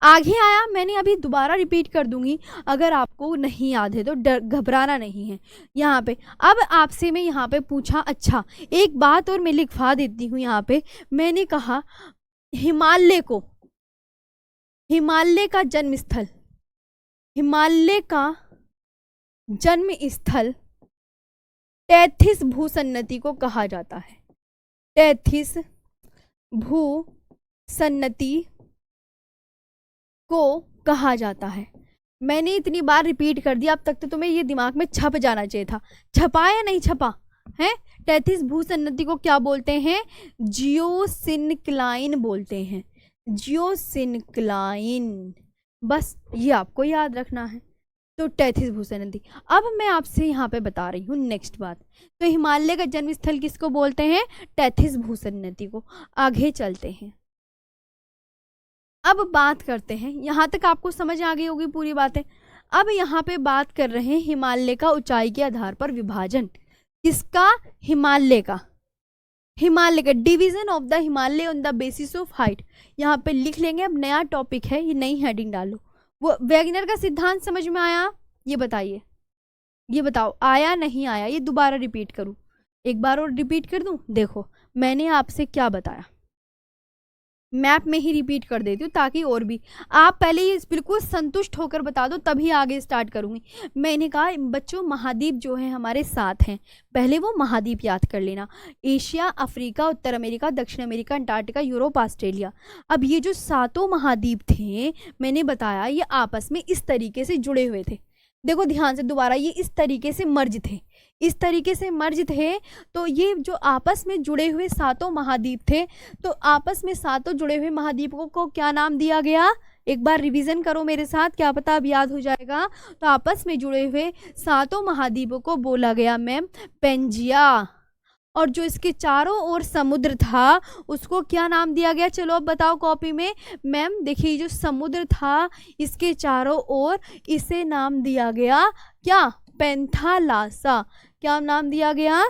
आगे आया, मैंने अभी दोबारा रिपीट कर दूंगी, अगर आपको नहीं याद है तो घबराना नहीं है। यहाँ पे अब आपसे मैं यहाँ पे पूछा, अच्छा एक बात और मैं लिखवा देती हूँ यहाँ पे। मैंने कहा हिमालय का जन्म स्थल, हिमालय का जन्म स्थल तैथिस भूसन्नति को कहा जाता है। तैथिस भूसन्नति को कहा जाता है। मैंने इतनी बार रिपीट कर दिया, अब तक तो तुम्हें ये दिमाग में छप जाना चाहिए था। छपा या नहीं छपा है? तैथिस भूसन्नति को क्या बोलते हैं? जियोसिनक्लाइन बोलते हैं, जियोसिनक्लाइन। बस ये आपको याद रखना है। तो तैथिस भूसन्नति। अब मैं आपसे यहाँ पे बता रही हूँ नेक्स्ट बात। तो हिमालय का जन्म स्थल किसको बोलते हैं? तैथिस भूसन्नति को। आगे चलते हैं, अब बात करते हैं। यहाँ तक आपको समझ आ गई होगी पूरी बातें। अब यहाँ पे बात कर रहे हैं हिमालय का ऊंचाई के आधार पर विभाजन। किसका? हिमालय का। हिमालय का division of the Himalaya on the basis of height. यहाँ पे लिख लेंगे, अब नया टॉपिक है, ये नई हेडिंग डालो। वो वेगनर का सिद्धांत समझ में आया? ये बताइए, ये बताओ आया नहीं आया? ये दोबारा रिपीट करूँ? एक बार और रिपीट कर दूं? देखो मैंने आपसे क्या बताया, मैप में ही रिपीट कर देती हूँ ताकि और भी आप पहले ही बिल्कुल संतुष्ट होकर बता दो, तभी आगे स्टार्ट करूँगी। मैंने कहा बच्चों महाद्वीप जो है हमारे 7 हैं, पहले वो महाद्वीप याद कर लेना। एशिया, अफ्रीका, उत्तर अमेरिका, दक्षिण अमेरिका, अंटार्कटिका, यूरोप, ऑस्ट्रेलिया। अब ये जो 7 महाद्वीप थे मैंने बताया ये आपस में इस तरीके से जुड़े हुए थे। देखो ध्यान से दोबारा, ये इस तरीके से मर्ज थे, इस तरीके से मर्ज थे। तो ये जो आपस में जुड़े हुए 7 महाद्वीप थे, तो आपस में 7 जुड़े हुए महाद्वीपों को क्या नाम दिया गया? एक बार रिवीजन करो मेरे साथ, क्या पता अब याद हो जाएगा। तो आपस में जुड़े हुए 7 महाद्वीपों को बोला गया मैम पेंजिया। और जो इसके चारों ओर समुद्र था उसको क्या नाम दिया गया? चलो अब बताओ कॉपी में। मैम देखिए जो समुद्र था इसके चारों ओर, इसे नाम दिया गया क्या? पेंथालासा। क्या नाम दिया गया?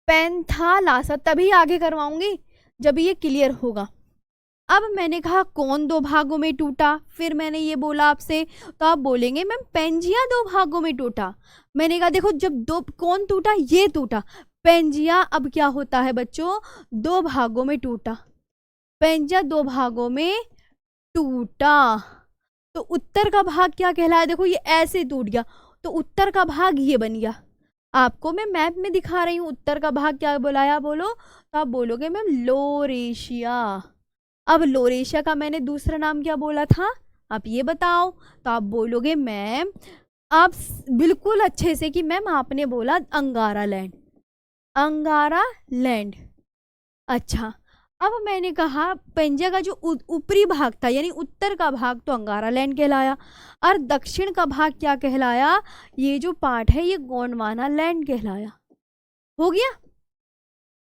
पेंथालासा। तभी आगे करवाऊंगी जब ये क्लियर होगा। अब मैंने कहा कौन 2 भागों में टूटा, फिर मैंने ये बोला आपसे, तो आप बोलेंगे मैम पेंजिया 2 भागों में टूटा। मैंने कहा देखो जब कौन टूटा? ये टूटा पेंजिया। अब क्या होता है बच्चों? 2 भागों में टूटा, पेंजिया 2 भागों में टूटा। तो उत्तर का भाग क्या कहलाया? देखो ये ऐसे टूट गया, तो उत्तर का भाग ये बन गया। आपको मैं मैप में दिखा रही हूँ उत्तर का भाग क्या बुलाया, बोलो। तो आप बोलोगे मैम लोरेशिया। अब लोरेशिया का मैंने दूसरा नाम क्या बोला था, आप ये बताओ। तो आप बोलोगे मैम, आप बिल्कुल अच्छे से कि मैम आपने बोला अंगारा लैंड, अंगारा लैंड। अच्छा, अब मैंने कहा पेंजिया का जो ऊपरी भाग था यानी उत्तर का भाग तो अंगारा लैंड कहलाया, और दक्षिण का भाग क्या कहलाया? ये जो पार्ट है ये गोंडवाना लैंड कहलाया। हो गया।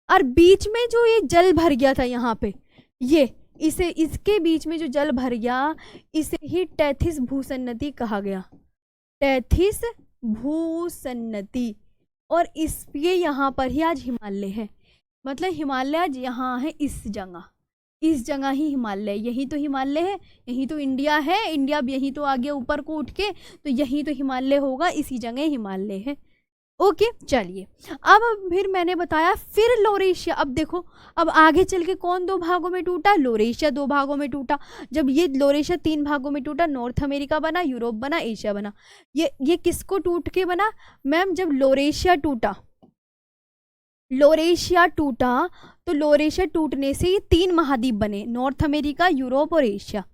और बीच में जो ये जल भर गया था यहाँ पे, ये इसे इसके बीच में जो जल भर गया इसे ही टैथिस भूसन्नति कहा गया, टैथिस भूसन्नति। और इसके यहाँ पर ही आज हिमालय है, मतलब हिमालय आज यहाँ है, इस जगह ही हिमालय, यही तो हिमालय है, यही तो इंडिया है। इंडिया यही तो आ गया ऊपर को उठ के, तो यही तो हिमालय होगा, इसी जगह हिमालय है। ओके चलिए, अब फिर मैंने बताया फिर लोरेशिया। अब देखो अब आगे चल के कौन 2 भागों में टूटा? लोरेशिया 2 भागों में टूटा। जब ये लोरेशिया 3 भागों में टूटा, नॉर्थ अमेरिका बना, यूरोप बना, एशिया बना। ये किसको टूट के बना? मैम जब लोरेशिया टूटा, लोरेशिया टूटा तो लोरेशिया टूटने से ये 3 महाद्वीप बने, नॉर्थ अमेरिका, यूरोप और एशिया।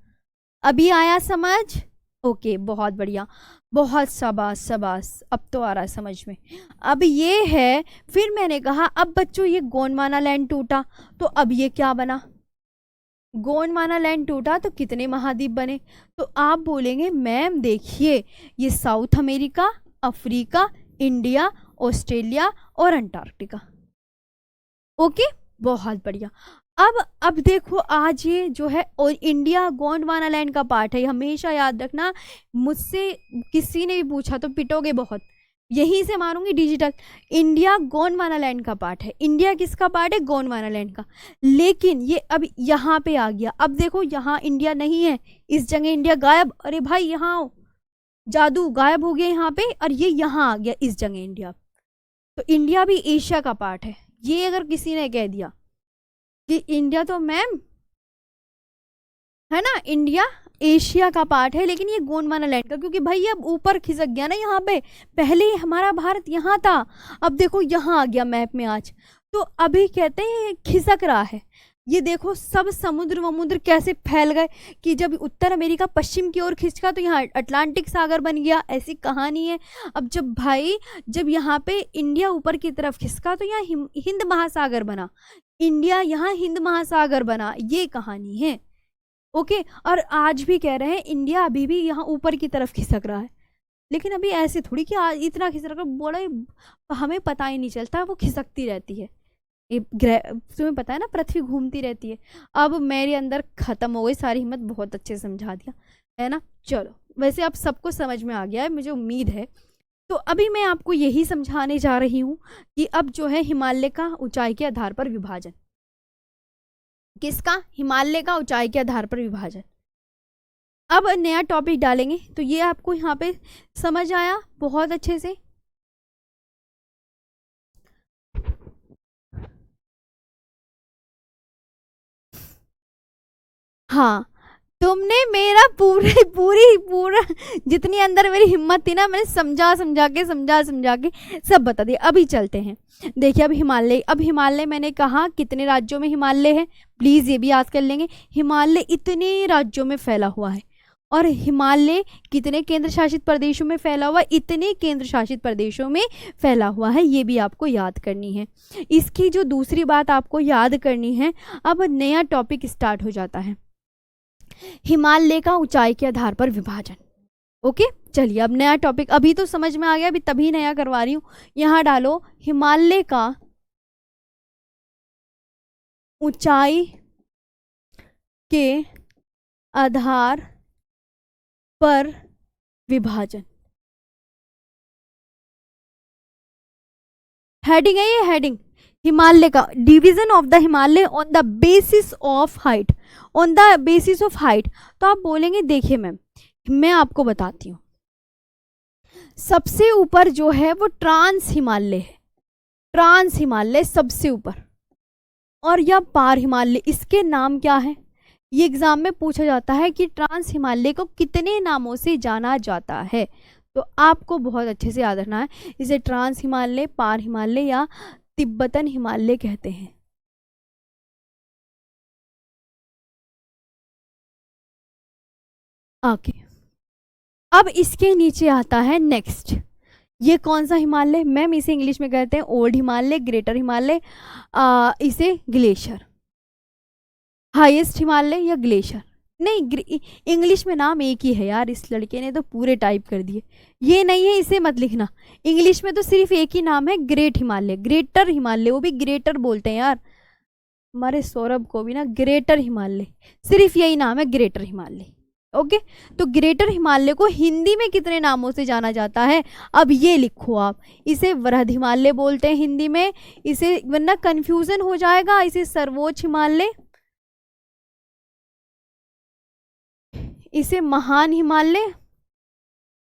अभी आया समझ? ओके बहुत बढ़िया, बहुत शाबाश शाबाश, अब तो आ रहा है समझ में। अब ये है, फिर मैंने कहा अब बच्चों ये गोंडवाना लैंड टूटा, तो अब ये क्या बना? गोंडवाना लैंड टूटा तो कितने महाद्वीप बने? तो आप बोलेंगे मैम देखिए ये south America, Africa, India, Australia और अंटार्कटिका। ओके बहुत बढ़िया। अब देखो आज ये जो है और इंडिया गोंडवाना लैंड का पार्ट है, हमेशा याद रखना। मुझसे किसी ने भी पूछा तो पिटोगे बहुत, यहीं से मारूंगी डिजिटल। इंडिया गोंडवाना लैंड का पार्ट है। इंडिया किसका पार्ट है? गोंडवाना लैंड का। लेकिन ये अब यहाँ पे आ गया। अब देखो यहाँ इंडिया नहीं है, इस जगह इंडिया गायब। अरे भाई यहाँ आओ, जादू गायब हो गया यहाँ पे, और ये यहाँ आ गया इस जगह इंडिया। तो इंडिया भी एशिया का पार्ट है। ये अगर किसी ने कह दिया कि इंडिया तो मैम है ना, इंडिया एशिया का पार्ट है लेकिन ये गोंडवाना लैंड का, क्योंकि भाई अब ऊपर खिसक गया ना यहाँ पे, पहले हमारा भारत यहाँ था, अब देखो यहाँ आ गया मैप में आज। तो अभी कहते हैं खिसक रहा है। ये देखो सब समुद्र वमुद्र कैसे फैल गए कि जब उत्तर अमेरिका पश्चिम की ओर खिसका तो यहाँ अटलांटिक सागर बन गया, ऐसी कहानी है। अब जब यहाँ पे इंडिया ऊपर की तरफ खिसका तो यहाँ हिंद महासागर बना, इंडिया यहाँ हिंद महासागर बना, ये कहानी है। ओके, और आज भी कह रहे हैं इंडिया अभी भी यहाँ ऊपर की तरफ खिसक रहा है, लेकिन अभी ऐसे थोड़ी कि इतना खिसक रहा, बड़ा हमें पता ही नहीं चलता, वो खिसकती रहती है। ये तुम्हें पता है ना, पृथ्वी घूमती रहती है। अब मेरे अंदर खत्म हो गई सारी हिम्मत, बहुत अच्छे से समझा दिया है ना। चलो वैसे अब सबको समझ में आ गया है मुझे उम्मीद है। तो अभी मैं आपको यही समझाने जा रही हूँ कि अब जो है हिमालय का ऊंचाई के आधार पर विभाजन, किसका? हिमालय का ऊंचाई के आधार पर विभाजन। अब नया टॉपिक डालेंगे, तो ये आपको यहाँ पे समझ आया बहुत अच्छे से। हाँ, तुमने मेरा पूरा जितनी अंदर मेरी हिम्मत थी ना, मैंने समझा के सब बता दिया। अभी चलते हैं, देखिए अब हिमालय मैंने कहा कितने राज्यों में हिमालय है, प्लीज़ ये भी याद कर लेंगे। हिमालय इतने राज्यों में फैला हुआ है, और हिमालय कितने केंद्र शासित प्रदेशों में फैला हुआ है, इतने केंद्र शासित प्रदेशों में फैला हुआ है, ये भी आपको याद करनी है। इसकी जो दूसरी बात आपको याद करनी है, अब नया टॉपिक स्टार्ट हो जाता है, हिमालय का ऊंचाई के आधार पर विभाजन। ओके, चलिए अब नया टॉपिक, अभी तो समझ में आ गया, अभी तभी नया करवा रही हूं। यहां डालो हिमालय का ऊंचाई के आधार पर विभाजन। हेडिंग है ये, हेडिंग हिमालय का division of the Himalaya on the basis of height, on the basis of height. तो आप बोलेंगे देखिए मैम, मैं आपको बताती हूँ, सबसे ऊपर जो है वो ट्रांस हिमालय है, ट्रांस हिमालय सबसे ऊपर, और यह पार हिमालय, इसके नाम क्या है? ये एग्जाम में पूछा जाता है कि ट्रांस हिमालय को कितने नामों से जाना जाता है, तो आपको बहुत अच्छे से याद रखना है। इसे ट्रांस हिमालय, पार हिमालय या तिब्बतन हिमालय कहते हैं। ओके, अब इसके नीचे आता है नेक्स्ट, ये कौन सा हिमालय मैम? इसे इंग्लिश में कहते हैं ओल्ड हिमालय, ग्रेटर हिमालय, इसे ग्लेशियर, हाईएस्ट हिमालय या ग्लेशियर। नहीं, इंग्लिश में नाम एक ही है यार, इस लड़के ने तो पूरे टाइप कर दिए, ये नहीं है, इसे मत लिखना। इंग्लिश में तो सिर्फ एक ही नाम है, ग्रेट हिमालय, ग्रेटर हिमालय, वो भी ग्रेटर बोलते हैं यार, हमारे सौरभ को भी ना, ग्रेटर हिमालय, सिर्फ यही नाम है, ग्रेटर हिमालय। ओके, तो ग्रेटर हिमालय को हिंदी में कितने नामों से जाना जाता है? अब ये लिखो आप, इसे वृहद हिमालय बोलते हैं हिंदी में, इसे, वरना कंफ्यूजन हो जाएगा, इसे सर्वोच्च हिमालय, इसे महान हिमालय,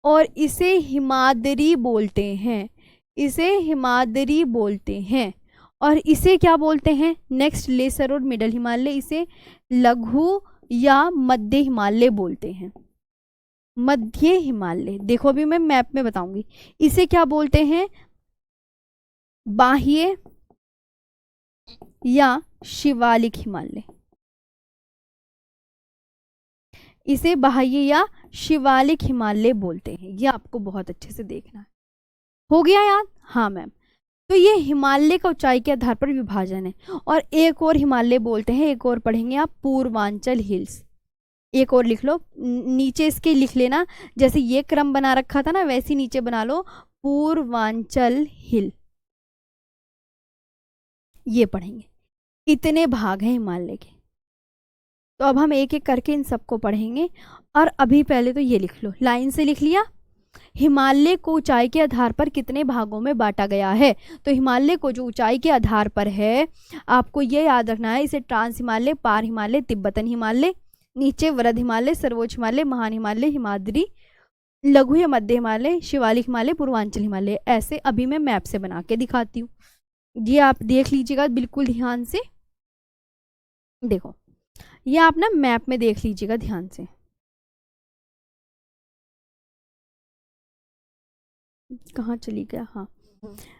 और इसे हिमाद्री बोलते हैं, इसे हिमाद्री बोलते हैं। और इसे क्या बोलते हैं? नेक्स्ट, लेसर और मिडल हिमालय, इसे लघु या मध्य हिमालय बोलते हैं, मध्य हिमालय। देखो अभी मैं मैप में बताऊंगी, इसे क्या बोलते हैं? बाह्य या शिवालिक हिमालय, इसे बाह्य या शिवालिक हिमालय बोलते हैं, ये आपको बहुत अच्छे से देखना है। हो गया याद? हाँ मैम, तो ये हिमालय का ऊंचाई के आधार पर विभाजन है। और एक और हिमालय बोलते हैं, एक और पढ़ेंगे आप, पूर्वांचल हिल्स, एक और लिख लो, नीचे इसके लिख लेना, जैसे ये क्रम बना रखा था ना, वैसे नीचे बना लो, पूर्वांचल हिल, ये पढ़ेंगे। इतने भाग हैं हिमालय के, तो अब हम एक एक करके इन सबको पढ़ेंगे। और अभी पहले तो ये लिख लो, लाइन से लिख लिया, हिमालय को ऊंचाई के आधार पर कितने भागों में बांटा गया है? तो हिमालय को जो ऊंचाई के आधार पर है, आपको ये याद रखना है, इसे ट्रांस हिमालय, पार हिमालय, तिब्बतन हिमालय, नीचे वृहद हिमालय, सर्वोच्च हिमालय, महान हिमालय, हिमाद्री, लघु या मध्य हिमालय, शिवालिक हिमालय, पूर्वांचल हिमालय, ऐसे अभी मैं मैप से बना के दिखाती हूँ, ये आप देख लीजिएगा बिल्कुल ध्यान से। देखो, ये आप ना मैप में देख लीजिएगा ध्यान से, कहाँ चली गया? हाँ,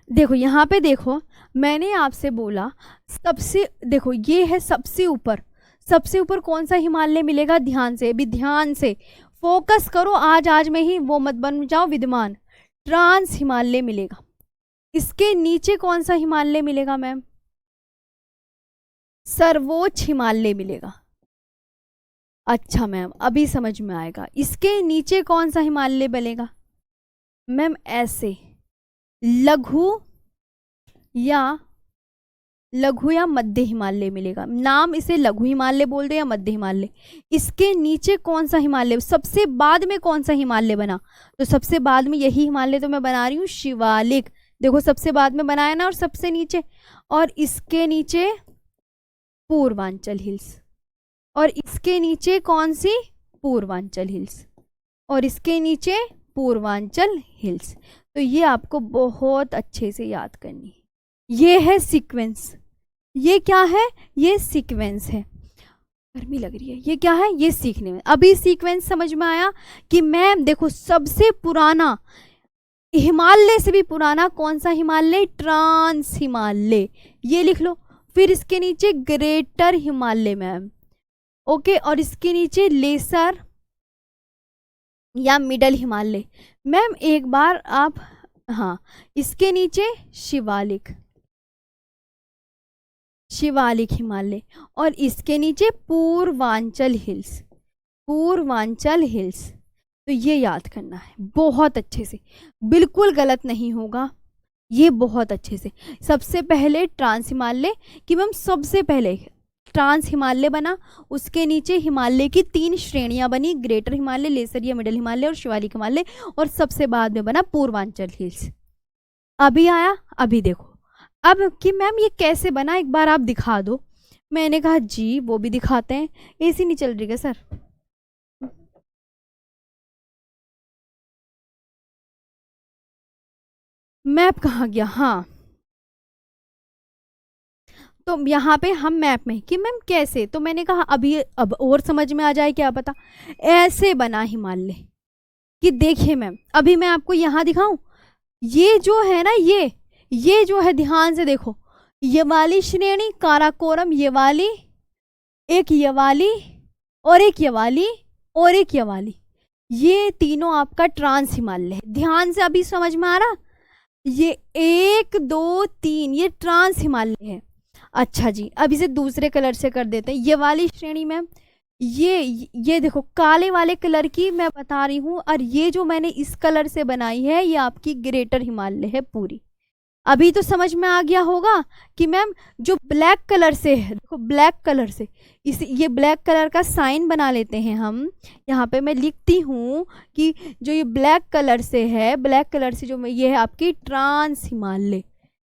देखो यहाँ पे देखो, मैंने आपसे बोला सबसे, देखो ये है सबसे ऊपर, सबसे ऊपर कौन सा हिमालय मिलेगा? ध्यान से, अभी ध्यान से फोकस करो, आज में ही वो मत बन जाओ विद्वान। ट्रांस हिमालय मिलेगा। इसके नीचे कौन सा हिमालय मिलेगा मैम? सर्वोच्च हिमालय मिलेगा। अच्छा मैम, अभी समझ में आएगा। इसके नीचे कौन सा हिमालय बनेगा मैम? ऐसे लघु या मध्य हिमालय मिलेगा। नाम इसे लघु हिमालय बोल दे या मध्य हिमालय। इसके नीचे कौन सा हिमालय, सबसे बाद में कौन सा हिमालय बना? तो सबसे बाद में यही हिमालय तो मैं बना रही हूँ, शिवालिक। देखो सबसे बाद में बनाया ना, और सबसे नीचे, और इसके नीचे पूर्वांचल हिल्स, और इसके नीचे कौन सी? पूर्वांचल हिल्स, और इसके नीचे पूर्वांचल हिल्स। तो ये आपको बहुत अच्छे से याद करनी है। ये है सीक्वेंस। ये क्या है? ये सीक्वेंस है। गर्मी लग रही है, ये क्या है, ये सीखने में अभी सीक्वेंस समझ में आया कि मैम देखो सबसे पुराना हिमालय से भी पुराना कौन सा हिमालय, ट्रांस हिमालय, ये लिख लो। फिर इसके नीचे ग्रेटर हिमालय मैम, ओके, और इसके नीचे लेसर या मिडल हिमालय मैम। एक बार आप, हाँ, इसके नीचे शिवालिक, शिवालिक हिमालय, और इसके नीचे पूर्वांचल हिल्स, पूर्वांचल हिल्स। तो ये याद करना है बहुत अच्छे से, बिल्कुल गलत नहीं होगा ये, बहुत अच्छे से। सबसे पहले ट्रांस हिमालय कि मैम सबसे पहले ट्रांस हिमालय बना, उसके नीचे हिमालय की 3 श्रेणियां बनी, ग्रेटर हिमालय, लेसर या मिडल हिमालय और शिवालिक हिमालय, और सबसे बाद में बना पूर्वांचल हिल्स। अभी आया, अभी देखो अब कि मैम ये कैसे बना, एक बार आप दिखा दो। मैंने कहा जी वो भी दिखाते हैं। एसी नहीं चल रही है सर? मैप कहाँ गया? हाँ, तो यहाँ पे हम मैप में कि मैम कैसे, तो मैंने कहा अभी अब और समझ में आ जाए, क्या पता। ऐसे बना हिमालय कि देखिए मैम, अभी मैं आपको यहाँ दिखाऊं, ये जो है ना, ये जो है, ध्यान से देखो, ये वाली श्रेणी काराकोरम, ये वाली, एक ये वाली, और एक ये वाली, और एक ये वाली, ये तीनों आपका ट्रांस हिमालय है। ध्यान से अभी समझ में आ रहा, ये 1 2 3 ये ट्रांस हिमालय है। अच्छा जी, अब इसे दूसरे कलर से कर देते हैं। ये वाली श्रेणी में ये देखो काले वाले कलर की मैं बता रही हूँ, और ये जो मैंने इस कलर से बनाई है ये आपकी ग्रेटर हिमालय है पूरी। अभी तो समझ में आ गया होगा कि मैम जो ब्लैक कलर से है, देखो ब्लैक कलर से, इस ये ब्लैक कलर का साइन बना लेते हैं हम। यहाँ पे मैं लिखती हूँ कि जो ये ब्लैक कलर से है, ब्लैक कलर से जो ये है आपकी ट्रांस हिमालय,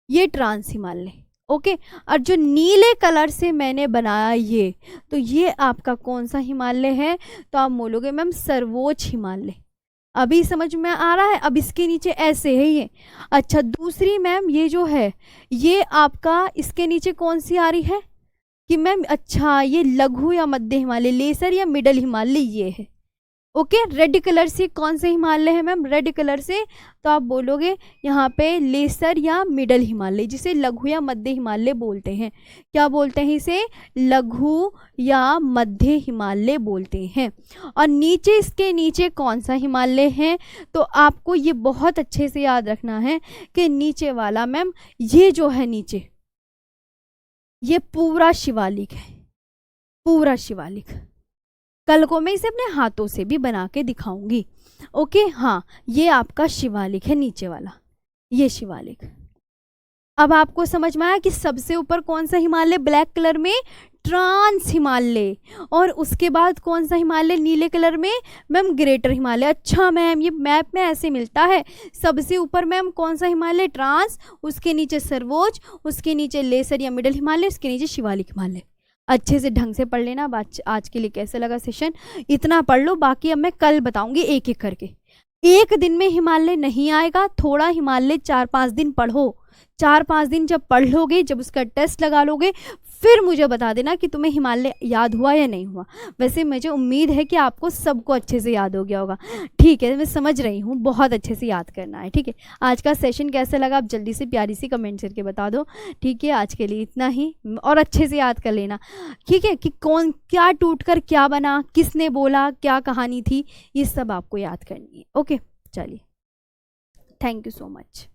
ये ट्रांस हिमालय, ओके। और जो नीले कलर से मैंने बनाया ये, तो ये आपका कौन सा हिमालय है, तो आप बोलोगे मैम सर्वोच्च हिमालय। अभी समझ में आ रहा है? अब इसके नीचे ऐसे है ये। अच्छा, दूसरी मैम ये जो है, ये आपका इसके नीचे कौन सी आ रही है कि मैम, अच्छा ये लघु या मध्य हिमालय, लेसर या मिडल हिमालय ये है, ओके। रेड कलर से कौन से हिमालय है मैम, रेड कलर से, तो आप बोलोगे यहाँ पे लेसर या मिडल हिमालय, जिसे लघु या मध्य हिमालय बोलते हैं। क्या बोलते हैं इसे? लघु या मध्य हिमालय बोलते हैं। और नीचे, इसके नीचे कौन सा हिमालय है, तो आपको ये बहुत अच्छे से याद रखना है कि नीचे वाला मैम, ये जो है नीचे, ये पूरा शिवालिक है, पूरा शिवालिक। कल को मैं इसे अपने हाथों से भी बना के दिखाऊंगी, ओके। हाँ, ये आपका शिवालिक है नीचे वाला, ये शिवालिक। अब आपको समझ में आया कि सबसे ऊपर कौन सा हिमालय ब्लैक कलर में, ट्रांस हिमालय, और उसके बाद कौन सा हिमालय नीले कलर में मैम, ग्रेटर हिमालय। अच्छा मैम, ये मैप में ऐसे मिलता है, सबसे ऊपर मैम कौन सा हिमालय, ट्रांस, उसके नीचे सर्वोच्च, उसके नीचे लेसर या मिडल हिमालय, उसके नीचे शिवालिक हिमालय। अच्छे से ढंग से पढ़ लेना। आज के लिए कैसे लगा सेशन, इतना पढ़ लो, बाकी अब मैं कल बताऊंगी एक एक करके। एक दिन में हिमालय नहीं आएगा, थोड़ा हिमालय 4-5 दिन पढ़ो, 4-5 दिन जब पढ़ लोगे, जब उसका टेस्ट लगा लोगे, फिर मुझे बता देना कि तुम्हें हिमालय याद हुआ या नहीं हुआ। वैसे मुझे उम्मीद है कि आपको सबको अच्छे से याद हो गया होगा, ठीक है। मैं समझ रही हूँ, बहुत अच्छे से याद करना है, ठीक है। आज का सेशन कैसा लगा आप जल्दी से प्यारी सी कमेंट करके बता दो, ठीक है। आज के लिए इतना ही, और अच्छे से याद कर लेना, ठीक है, कि कौन क्या टूट कर क्या बना, किसने बोला, क्या कहानी थी, ये सब आपको याद करनी है, ओके। चलिए, थैंक यू सो मच।